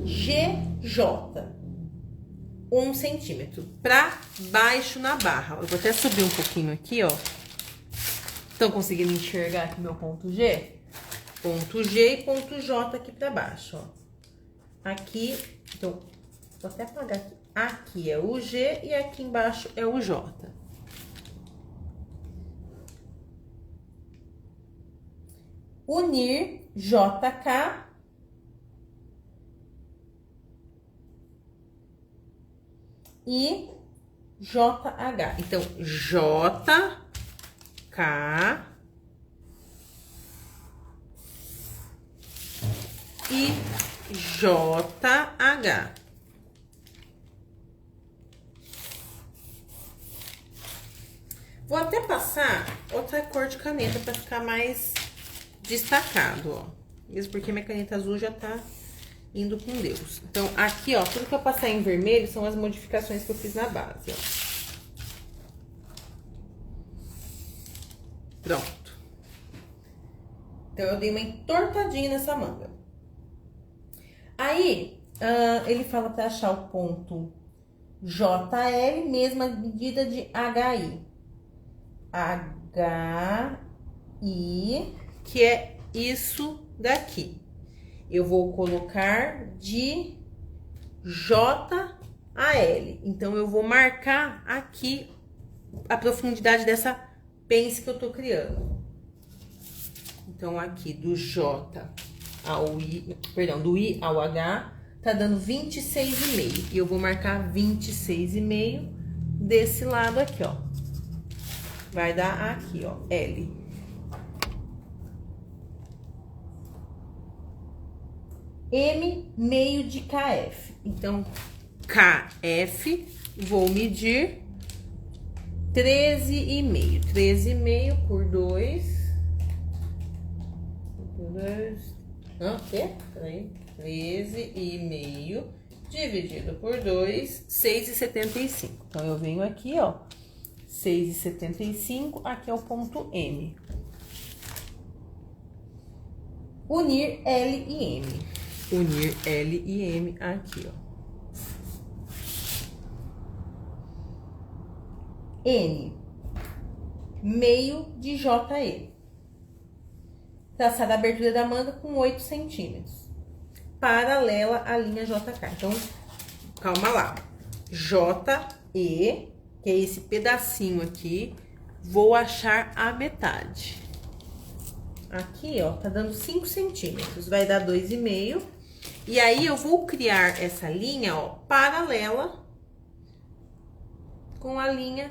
GJ. 1 centímetro pra baixo na barra. Eu vou até subir um pouquinho aqui, ó. Estão conseguindo enxergar aqui meu ponto G? Ponto G e ponto J aqui pra baixo, ó. Aqui, então, vou até apagar aqui. Aqui é o G e aqui embaixo é o J. Unir JK. E JH. Então, JK e JH. Vou até passar outra cor de caneta para ficar mais destacado, ó. Mesmo porque minha caneta azul já tá indo com Deus. Então, aqui, ó, tudo que eu passar em vermelho são as modificações que eu fiz na base, ó. Pronto. Então, eu dei uma entortadinha nessa manga. Aí, ele fala pra achar o ponto JL, mesma medida de HI. HI, que é isso daqui. Eu vou colocar de J a L. Então, eu vou marcar aqui a profundidade dessa pence que eu tô criando. Então, aqui do J ao I, perdão, do I ao H, tá dando 26,5. E eu vou marcar 26,5 desse lado aqui, ó. Vai dar aqui, ó, L. M meio de KF. Então, KF, vou medir 13,5. 13,5 por 2. Não, o quê? Peraí. 13,5 dividido por 2, 6,75. Então, eu venho aqui, ó. 6,75, aqui é o ponto M. Unir L e M. Unir L e M aqui, ó. N, meio de JE. Traçar a abertura da manga com 8 centímetros. Paralela à linha JK. Então, calma lá. JE, que é esse pedacinho aqui, vou achar a metade. Aqui, ó, tá dando 5 centímetros, vai dar 2,5. E aí, eu vou criar essa linha, ó, paralela com a linha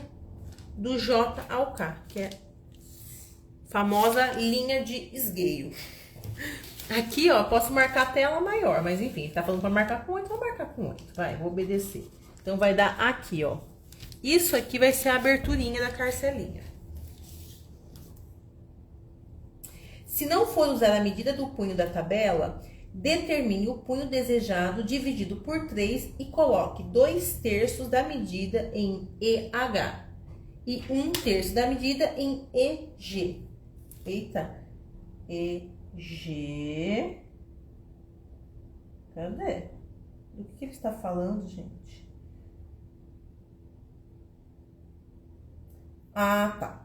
do J ao K, que é a famosa linha de esgueio. Aqui, ó, posso marcar a tela maior, mas enfim, tá falando pra marcar com 8, vou marcar com 8. Vai, vou obedecer. Então, vai dar aqui, ó. Isso aqui vai ser a aberturinha da carcelinha. Se não for usar a medida do punho da tabela, determine o punho desejado dividido por 3 e coloque 2/3 da medida em EH e 1/3 da medida em EG. Eita, EG. Cadê? Do que ele está falando, gente? Ah, tá.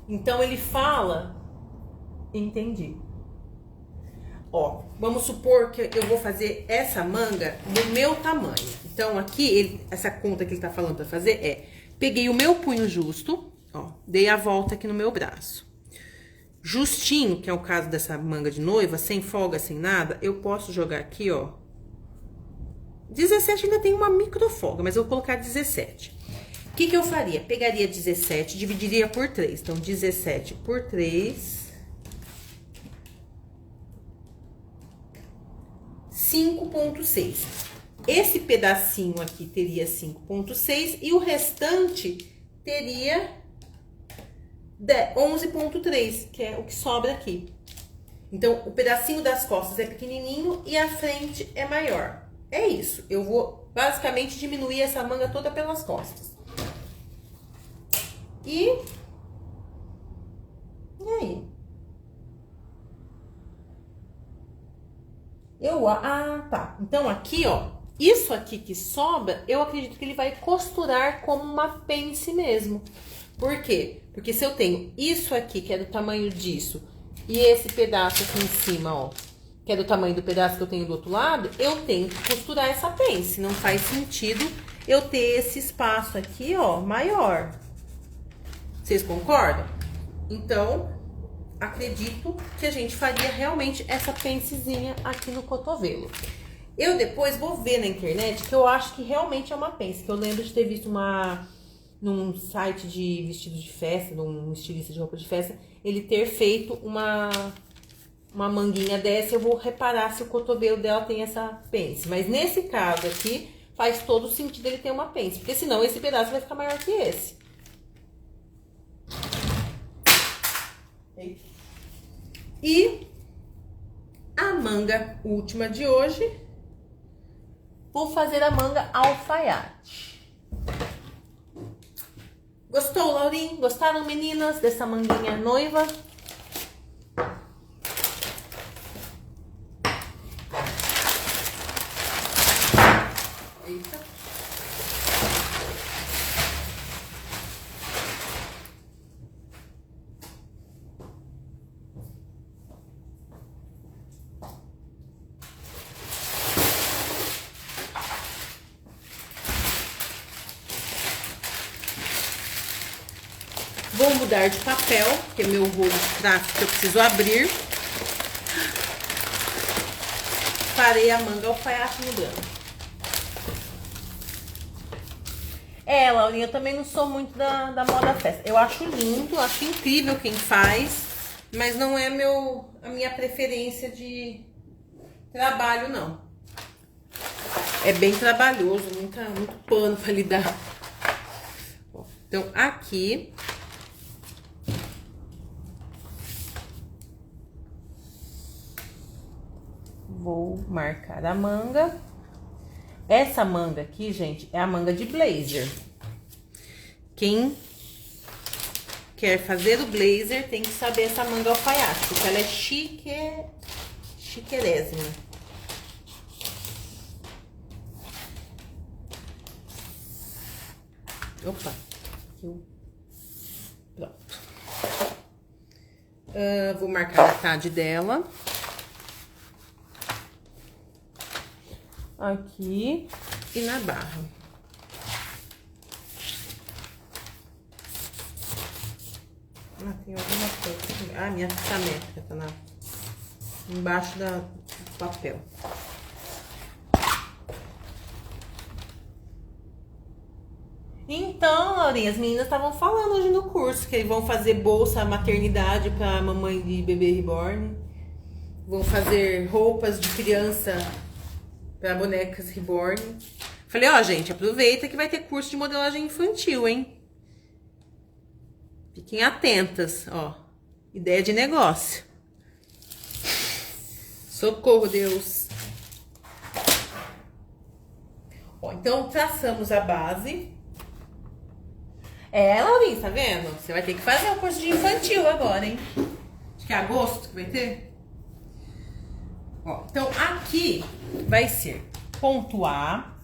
Então, ele fala... Entendi. Ó, vamos supor que eu vou fazer essa manga do meu tamanho. Então, aqui, essa conta que ele tá falando pra fazer é... Peguei o meu punho justo, ó, dei a volta aqui no meu braço. Justinho, que é o caso dessa manga de noiva, sem folga, sem nada, eu posso jogar aqui, ó. 17 ainda tem uma micro folga, mas eu vou colocar 17. O que eu faria? Pegaria 17, dividiria por 3. Então, 17 por 3... 5,6. Esse pedacinho aqui teria 5,6 e o restante teria 11,3, que é o que sobra aqui. Então, o pedacinho das costas é pequenininho e a frente é maior. É isso. Eu vou basicamente diminuir essa manga toda pelas costas. E aí? Tá. Então, aqui, ó, isso aqui que sobra, eu acredito que ele vai costurar como uma pence mesmo. Por quê? Porque se eu tenho isso aqui, que é do tamanho disso, e esse pedaço aqui em cima, ó, que é do tamanho do pedaço que eu tenho do outro lado, eu tenho que costurar essa pence. Não faz sentido eu ter esse espaço aqui, ó, maior. Vocês concordam? Então, acredito que a gente faria realmente essa pencezinha aqui no cotovelo. Eu depois vou ver na internet, que eu acho que realmente é uma pence. Que eu lembro de ter visto num site de vestidos de festa, num estilista de roupa de festa, ele ter feito uma manguinha dessa. Eu vou reparar se o cotovelo dela tem essa pence. Mas nesse caso aqui, faz todo sentido ele ter uma pence. Porque senão esse pedaço vai ficar maior que esse. E a manga última de hoje, vou fazer a manga alfaiate. Gostou, Laurinha? Gostaram, meninas, dessa manguinha noiva? Eita. Vou mudar de papel, que é meu rolo de traço que eu preciso abrir. Parei a manga alfaiate no branco. Laurinha, eu também não sou muito da moda festa. Eu acho lindo, acho incrível quem faz. Mas não é a minha preferência de trabalho, não. É bem trabalhoso, muito pano pra lidar. Então, aqui... vou marcar a manga. Essa manga aqui, gente, é a manga de blazer. Quem quer fazer o blazer tem que saber essa manga alfaiate, porque ela é chiquerésima. Opa, pronto. Vou marcar a metade dela. Aqui e na barra. Tem alguma coisa aqui. Ah, minha fita métrica tá embaixo do papel. Então, Laurinha, as meninas estavam falando hoje no curso que vão fazer bolsa maternidade pra mamãe de bebê reborn. Vão fazer roupas de criança para bonecas reborn. Falei, ó, gente, aproveita que vai ter curso de modelagem infantil, hein? Fiquem atentas, ó. Ideia de negócio. Socorro, Deus. Ó, então, traçamos a base. Laurinha, tá vendo? Você vai ter que fazer um curso de infantil agora, hein? Acho que é agosto que vai ter. Ó, então, aqui vai ser ponto A.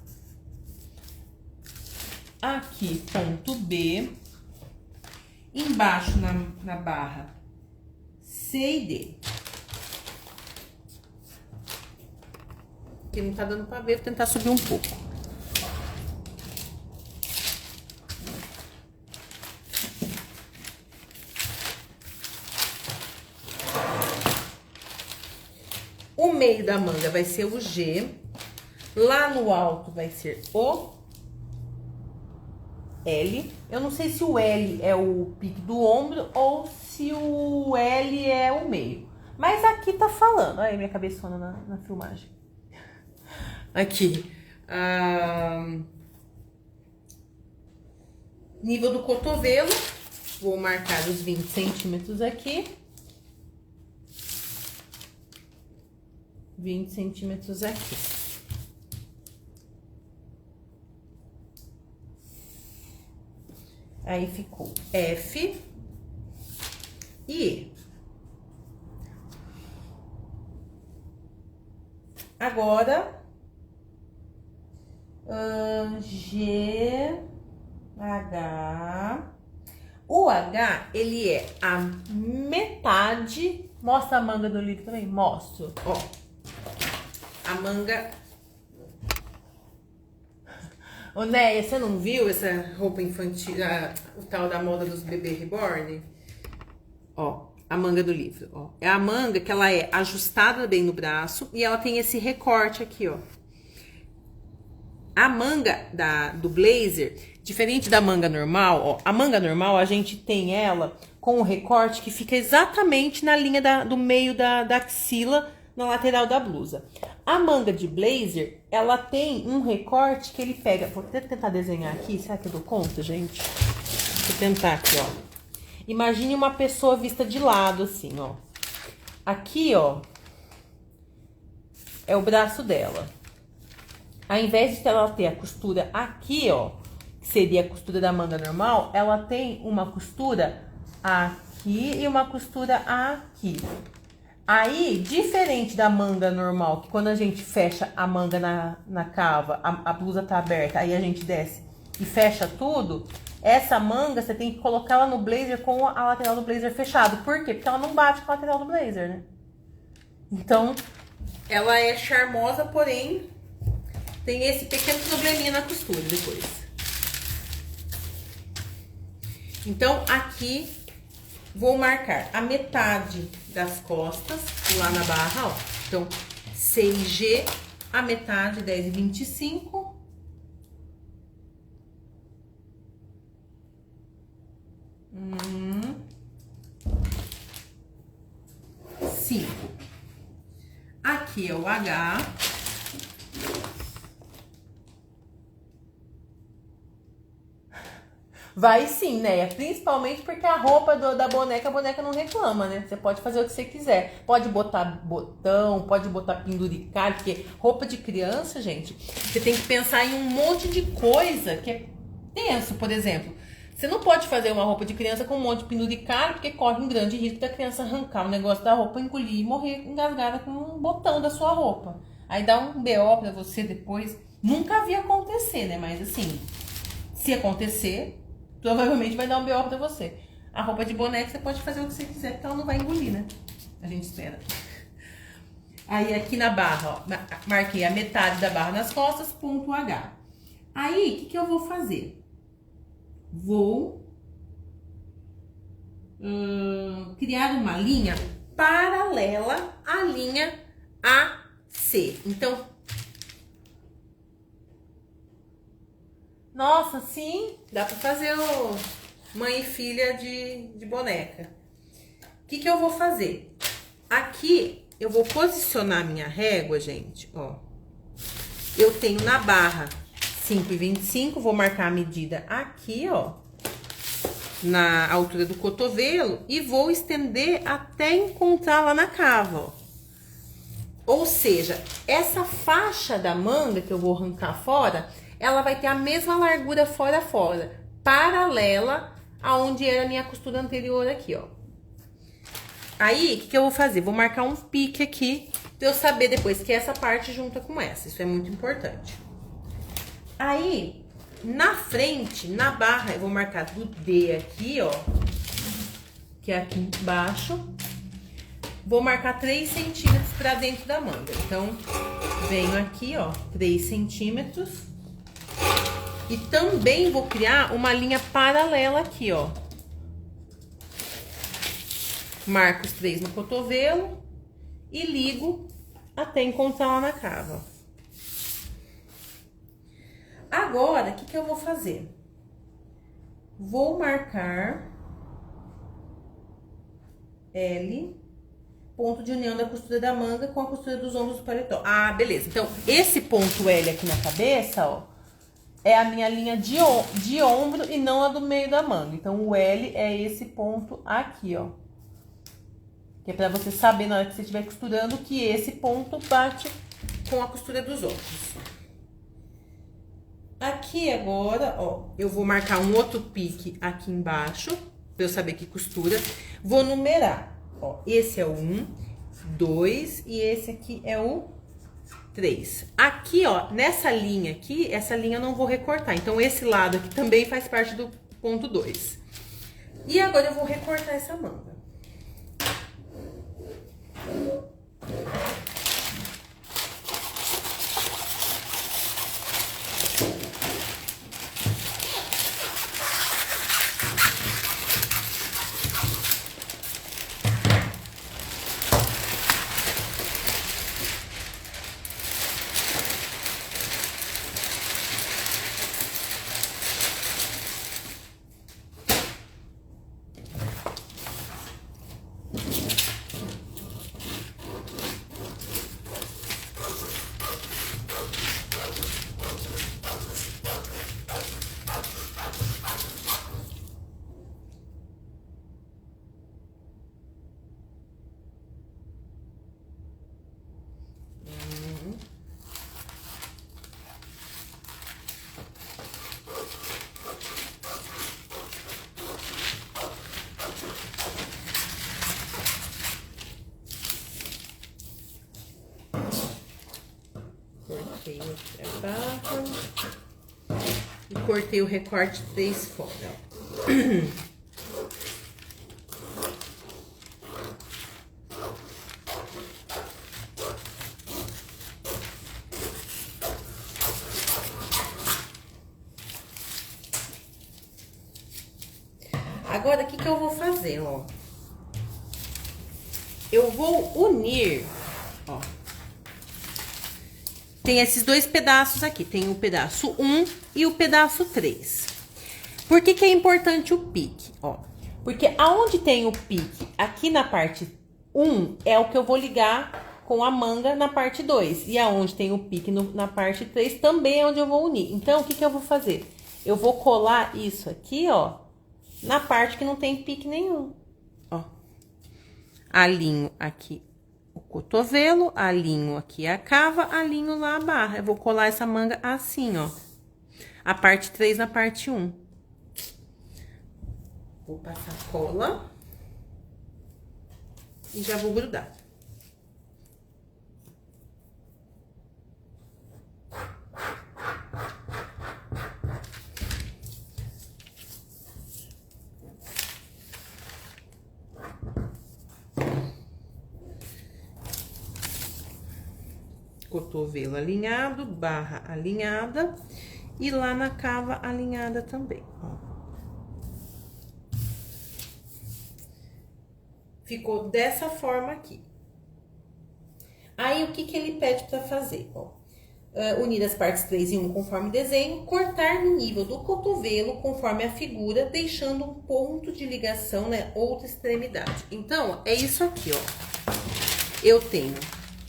Aqui, ponto B. Embaixo, na barra, C e D. Aqui não tá dando pra ver, vou tentar subir um pouco. O meio da manga vai ser o G. Lá no alto vai ser o L. Eu não sei se o L é o pique do ombro ou se o L é o meio. Mas aqui tá falando. Olha aí minha cabeçona na filmagem. Aqui. Nível do cotovelo. Vou marcar os 20 centímetros aqui. 20 centímetros aqui. Aí ficou F e E. Agora, G, H. O H, ele é a metade. Mostra a manga do livro também? Mostro. Ó, a manga... Ô, Néia, você não viu essa roupa infantil, o tal da moda dos bebês reborn? Ó, a manga do livro, ó. É a manga que ela é ajustada bem no braço e ela tem esse recorte aqui, ó. A manga do blazer, diferente da manga normal, ó. A manga normal, a gente tem ela com um recorte que fica exatamente na linha do meio da axila, na lateral da blusa. A manga de blazer, ela tem um recorte que ele pega... Vou até tentar desenhar aqui, será que eu dou conta, gente? Vou tentar aqui, ó. Imagine uma pessoa vista de lado, assim, ó. Aqui, ó, é o braço dela. Ao invés de ela ter a costura aqui, ó, que seria a costura da manga normal, ela tem uma costura aqui e uma costura aqui. Aí, diferente da manga normal, que quando a gente fecha a manga na cava, a blusa tá aberta, aí a gente desce e fecha tudo, essa manga você tem que colocar ela no blazer com a lateral do blazer fechado. Por quê? Porque ela não bate com a lateral do blazer, né? Então, ela é charmosa, porém, tem esse pequeno probleminha na costura depois. Então, aqui... vou marcar a metade das costas, lá na barra, ó. Então, C e G, a metade, 10,25. Aqui é o H. Vai sim, né? Principalmente porque a roupa da boneca, a boneca não reclama, né? Você pode fazer o que você quiser. Pode botar botão, pode botar penduricalho, porque roupa de criança, gente, você tem que pensar em um monte de coisa que é tenso, por exemplo. Você não pode fazer uma roupa de criança com um monte de penduricalho, porque corre um grande risco da criança arrancar o negócio da roupa, engolir e morrer engasgada com um botão da sua roupa. Aí dá um BO pra você depois. Nunca vi acontecer, né? Mas assim, se acontecer, provavelmente vai dar um BO pra você. A roupa de boneca você pode fazer o que você quiser, porque ela não vai engolir, né? A gente espera. Aí aqui na barra, ó, marquei a metade da barra nas costas, ponto H. Aí, o que eu vou fazer? Vou criar uma linha paralela à linha AC. Então, nossa, sim, dá pra fazer o mãe e filha de boneca. O que eu vou fazer? Aqui, eu vou posicionar minha régua, gente, ó. Eu tenho na barra 5,25, vou marcar a medida aqui, ó, na altura do cotovelo e vou estender até encontrar lá na cava, ó. Ou seja, essa faixa da manga que eu vou arrancar fora, ela vai ter a mesma largura fora a fora, paralela aonde era a minha costura anterior aqui, ó. Aí, o que eu vou fazer? Vou marcar um pique aqui, pra eu saber depois que essa parte junta com essa, isso é muito importante. Aí, na frente, na barra, eu vou marcar do D aqui, ó, que é aqui embaixo. Vou marcar 3 centímetros pra dentro da manga. Então, venho aqui, ó, 3 centímetros. E também vou criar uma linha paralela aqui, ó. Marco os 3 no cotovelo e ligo até encontrar lá na cava. Agora, o que eu vou fazer? Vou marcar L, ponto de união da costura da manga com a costura dos ombros do paletó. Ah, beleza. Então, esse ponto L aqui na cabeça, ó, é a minha linha de ombro e não a do meio da manga. Então, o L é esse ponto aqui, ó. Que é pra você saber na hora que você estiver costurando que esse ponto bate com a costura dos ombros. Aqui agora, ó, eu vou marcar um outro pique aqui embaixo, pra eu saber que costura. Vou numerar, ó, esse é o 1, 2 e esse aqui é o 3. Aqui, ó, nessa linha aqui, essa linha eu não vou recortar. Então, esse lado aqui também faz parte do ponto 2. E agora eu vou recortar essa manga. Cortei a barra e cortei o recorte 3 fora. Agora, o que eu vou fazer, ó? Eu vou unir, ó. Tem esses dois pedaços aqui, tem o pedaço 1 e o pedaço 3. Por que é importante o pique? Ó, porque aonde tem o pique, aqui na parte 1, é o que eu vou ligar com a manga na parte 2. E aonde tem o pique na parte 3 também é onde eu vou unir. Então, o que que eu vou fazer? Eu vou colar isso aqui, ó, na parte que não tem pique nenhum. Ó. Alinho aqui o cotovelo, alinho aqui a cava, alinho lá a barra. Eu vou colar essa manga assim, ó. A parte 3 na parte 1. Vou passar cola. E já vou grudar. Cotovelo alinhado, barra alinhada e lá na cava alinhada também, ó. Ficou dessa forma aqui. Aí, o que que ele pede pra fazer, ó? Unir as partes 3 e 1 conforme desenho, cortar no nível do cotovelo conforme a figura, deixando um ponto de ligação, né, outra extremidade. Então, é isso aqui, ó. Eu tenho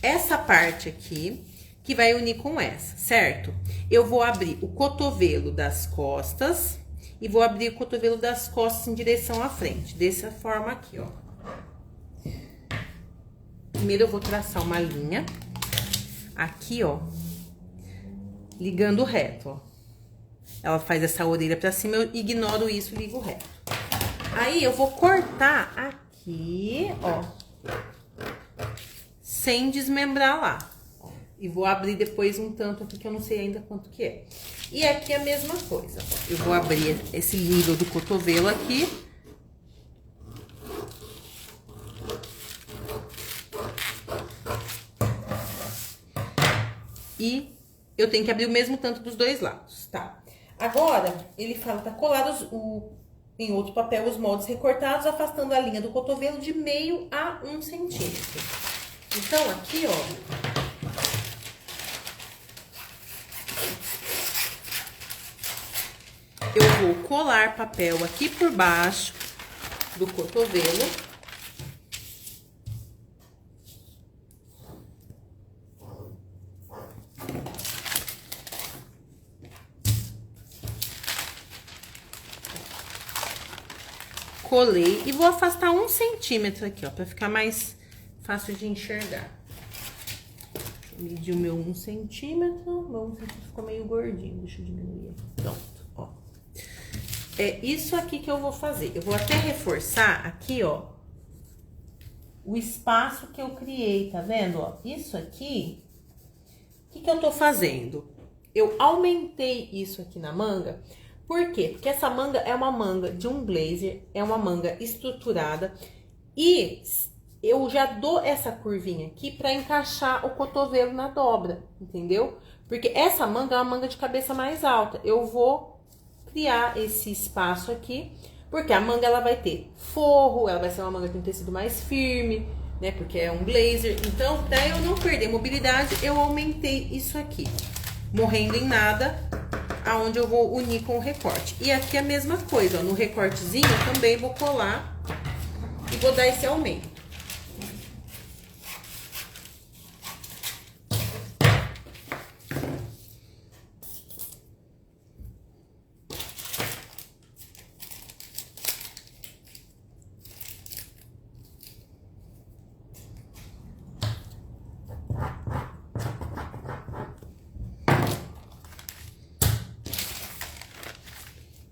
essa parte aqui, que vai unir com essa, certo? Eu vou abrir o cotovelo das costas e vou abrir o cotovelo das costas em direção à frente, dessa forma aqui, ó. Primeiro eu vou traçar uma linha aqui, ó, ligando reto, ó. Ela faz essa orelha pra cima, eu ignoro isso, ligo reto. Aí, eu vou cortar aqui, ó, sem desmembrar lá. Ó, e vou abrir depois um tanto aqui que eu não sei ainda quanto que é. E aqui a mesma coisa, ó. Eu vou abrir esse nível do cotovelo aqui. E eu tenho que abrir o mesmo tanto dos dois lados, tá? Agora, ele fala, tá colados em outro papel os moldes recortados, afastando a linha do cotovelo de meio a 1 centímetro. Então, aqui, ó, eu vou colar papel aqui por baixo do cotovelo. Colei e vou afastar 1 centímetro aqui, ó, pra ficar mais fácil de enxergar. Deixa eu medir o meu 1 centímetro. Meu 1 centímetro ficou meio gordinho, deixa eu diminuir aqui. Pronto, ó. É isso aqui que eu vou fazer. Eu vou até reforçar aqui, ó, o espaço que eu criei, tá vendo, ó? Isso aqui, o que que eu tô fazendo? Eu aumentei isso aqui na manga. Por quê? Porque essa manga é uma manga de um blazer, é uma manga estruturada e eu já dou essa curvinha aqui pra encaixar o cotovelo na dobra, entendeu? Porque essa manga é uma manga de cabeça mais alta. Eu vou criar esse espaço aqui, porque a manga ela vai ter forro, ela vai ser uma manga com tecido mais firme, né? Porque é um blazer. Então, pra eu não perder mobilidade, eu aumentei isso aqui, morrendo em nada, aonde eu vou unir com o recorte. E aqui a mesma coisa, ó, no recortezinho também vou colar e vou dar esse aumento.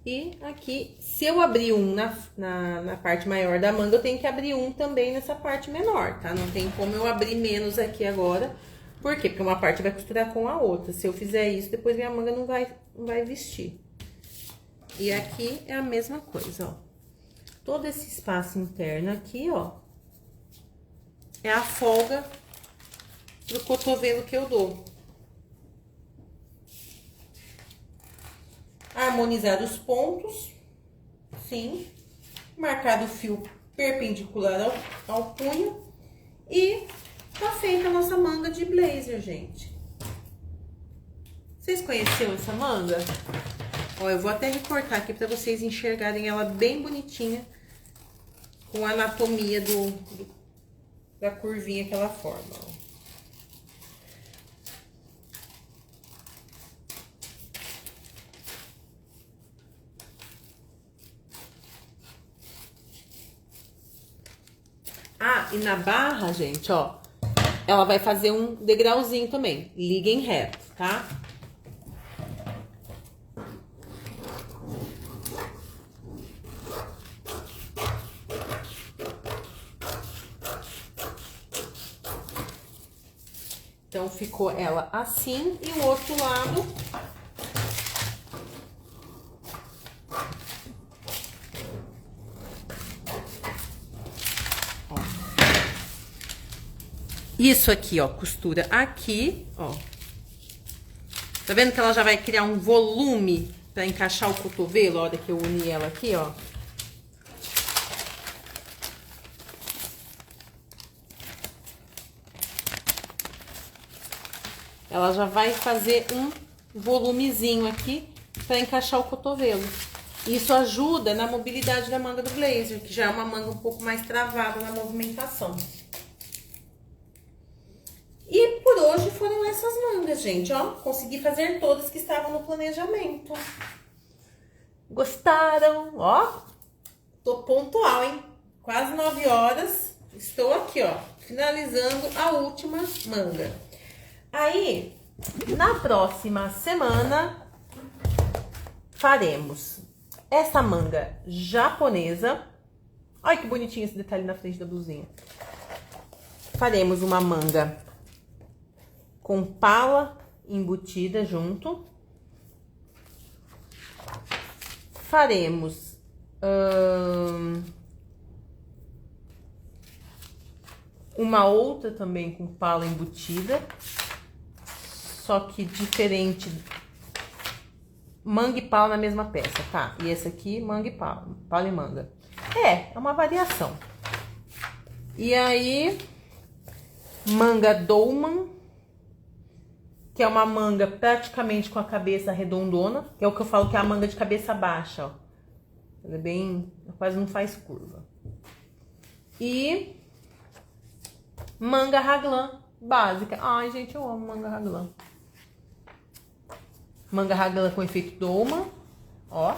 E aqui, se eu abrir um na parte maior da manga, eu tenho que abrir um também nessa parte menor, tá? Não tem como eu abrir menos aqui agora. Por quê? Porque uma parte vai costurar com a outra. Se eu fizer isso, depois minha manga não vai vestir. E aqui é a mesma coisa, ó. Todo esse espaço interno aqui, ó, é a folga pro cotovelo que eu dou. Harmonizar os pontos, sim. Marcar o fio perpendicular ao punho. E tá feita a nossa manga de blazer, gente. Vocês conheceram essa manga? Ó, eu vou até recortar aqui pra vocês enxergarem ela bem bonitinha. Com a anatomia da curvinha que ela forma, ó. Ah, e na barra, gente, ó, ela vai fazer um degrauzinho também. Liguem reto, tá? Então, ficou ela assim e o outro lado. Ó. Isso aqui, ó, costura aqui, ó. Tá vendo que ela já vai criar um volume pra encaixar o cotovelo, a hora que eu uni ela aqui, ó. Ela já vai fazer um volumezinho aqui para encaixar o cotovelo. Isso ajuda na mobilidade da manga do blazer, que já é uma manga um pouco mais travada na movimentação. E por hoje foram essas mangas, gente, ó. Consegui fazer todas que estavam no planejamento. Gostaram? Ó, tô pontual, hein? Quase 9 horas. Estou aqui, ó, finalizando a última manga. Aí, na próxima semana, faremos essa manga japonesa. Olha que bonitinho esse detalhe na frente da blusinha. Faremos uma manga com pala embutida junto. Faremos uma outra também com pala embutida. Só que diferente, manga e pau na mesma peça, tá? E esse aqui, manga e pau, pau e manga. É uma variação. E aí, manga dolman, que é uma manga praticamente com a cabeça redondona, que é o que eu falo que é a manga de cabeça baixa, ó. Ela é bem, quase não faz curva. E manga raglan básica. Ai, gente, eu amo manga raglan. Manga raglan com efeito doma, ó.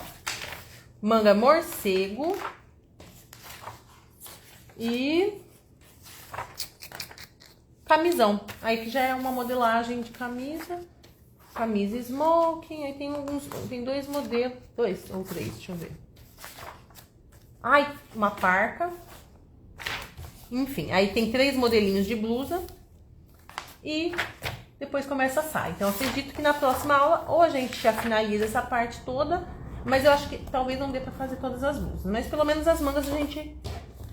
Manga morcego. E camisão. Aí que já é uma modelagem de camisa. Camisa smoking. Aí tem dois modelos. 2 ou 3, deixa eu ver. Ai, uma parca. Enfim, aí tem 3 modelinhos de blusa. E depois começa a sair. Então, eu acredito que na próxima aula, ou a gente já finaliza essa parte toda, mas eu acho que talvez não dê pra fazer todas as blusas. Mas pelo menos as mangas a gente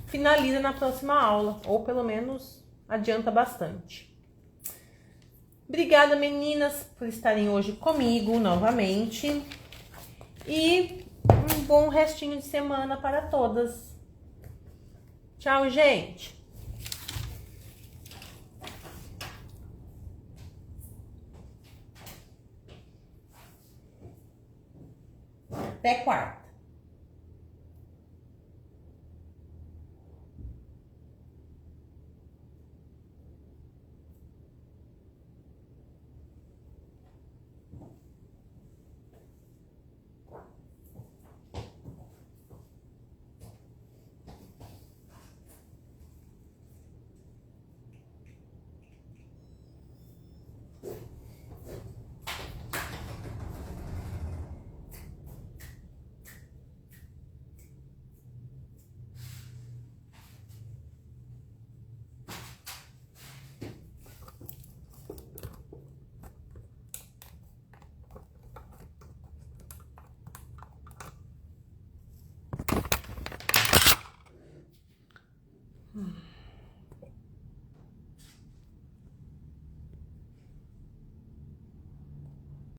finaliza na próxima aula, ou pelo menos adianta bastante. Obrigada, meninas, por estarem hoje comigo novamente. E um bom restinho de semana para todas. Tchau, gente! Até quarta.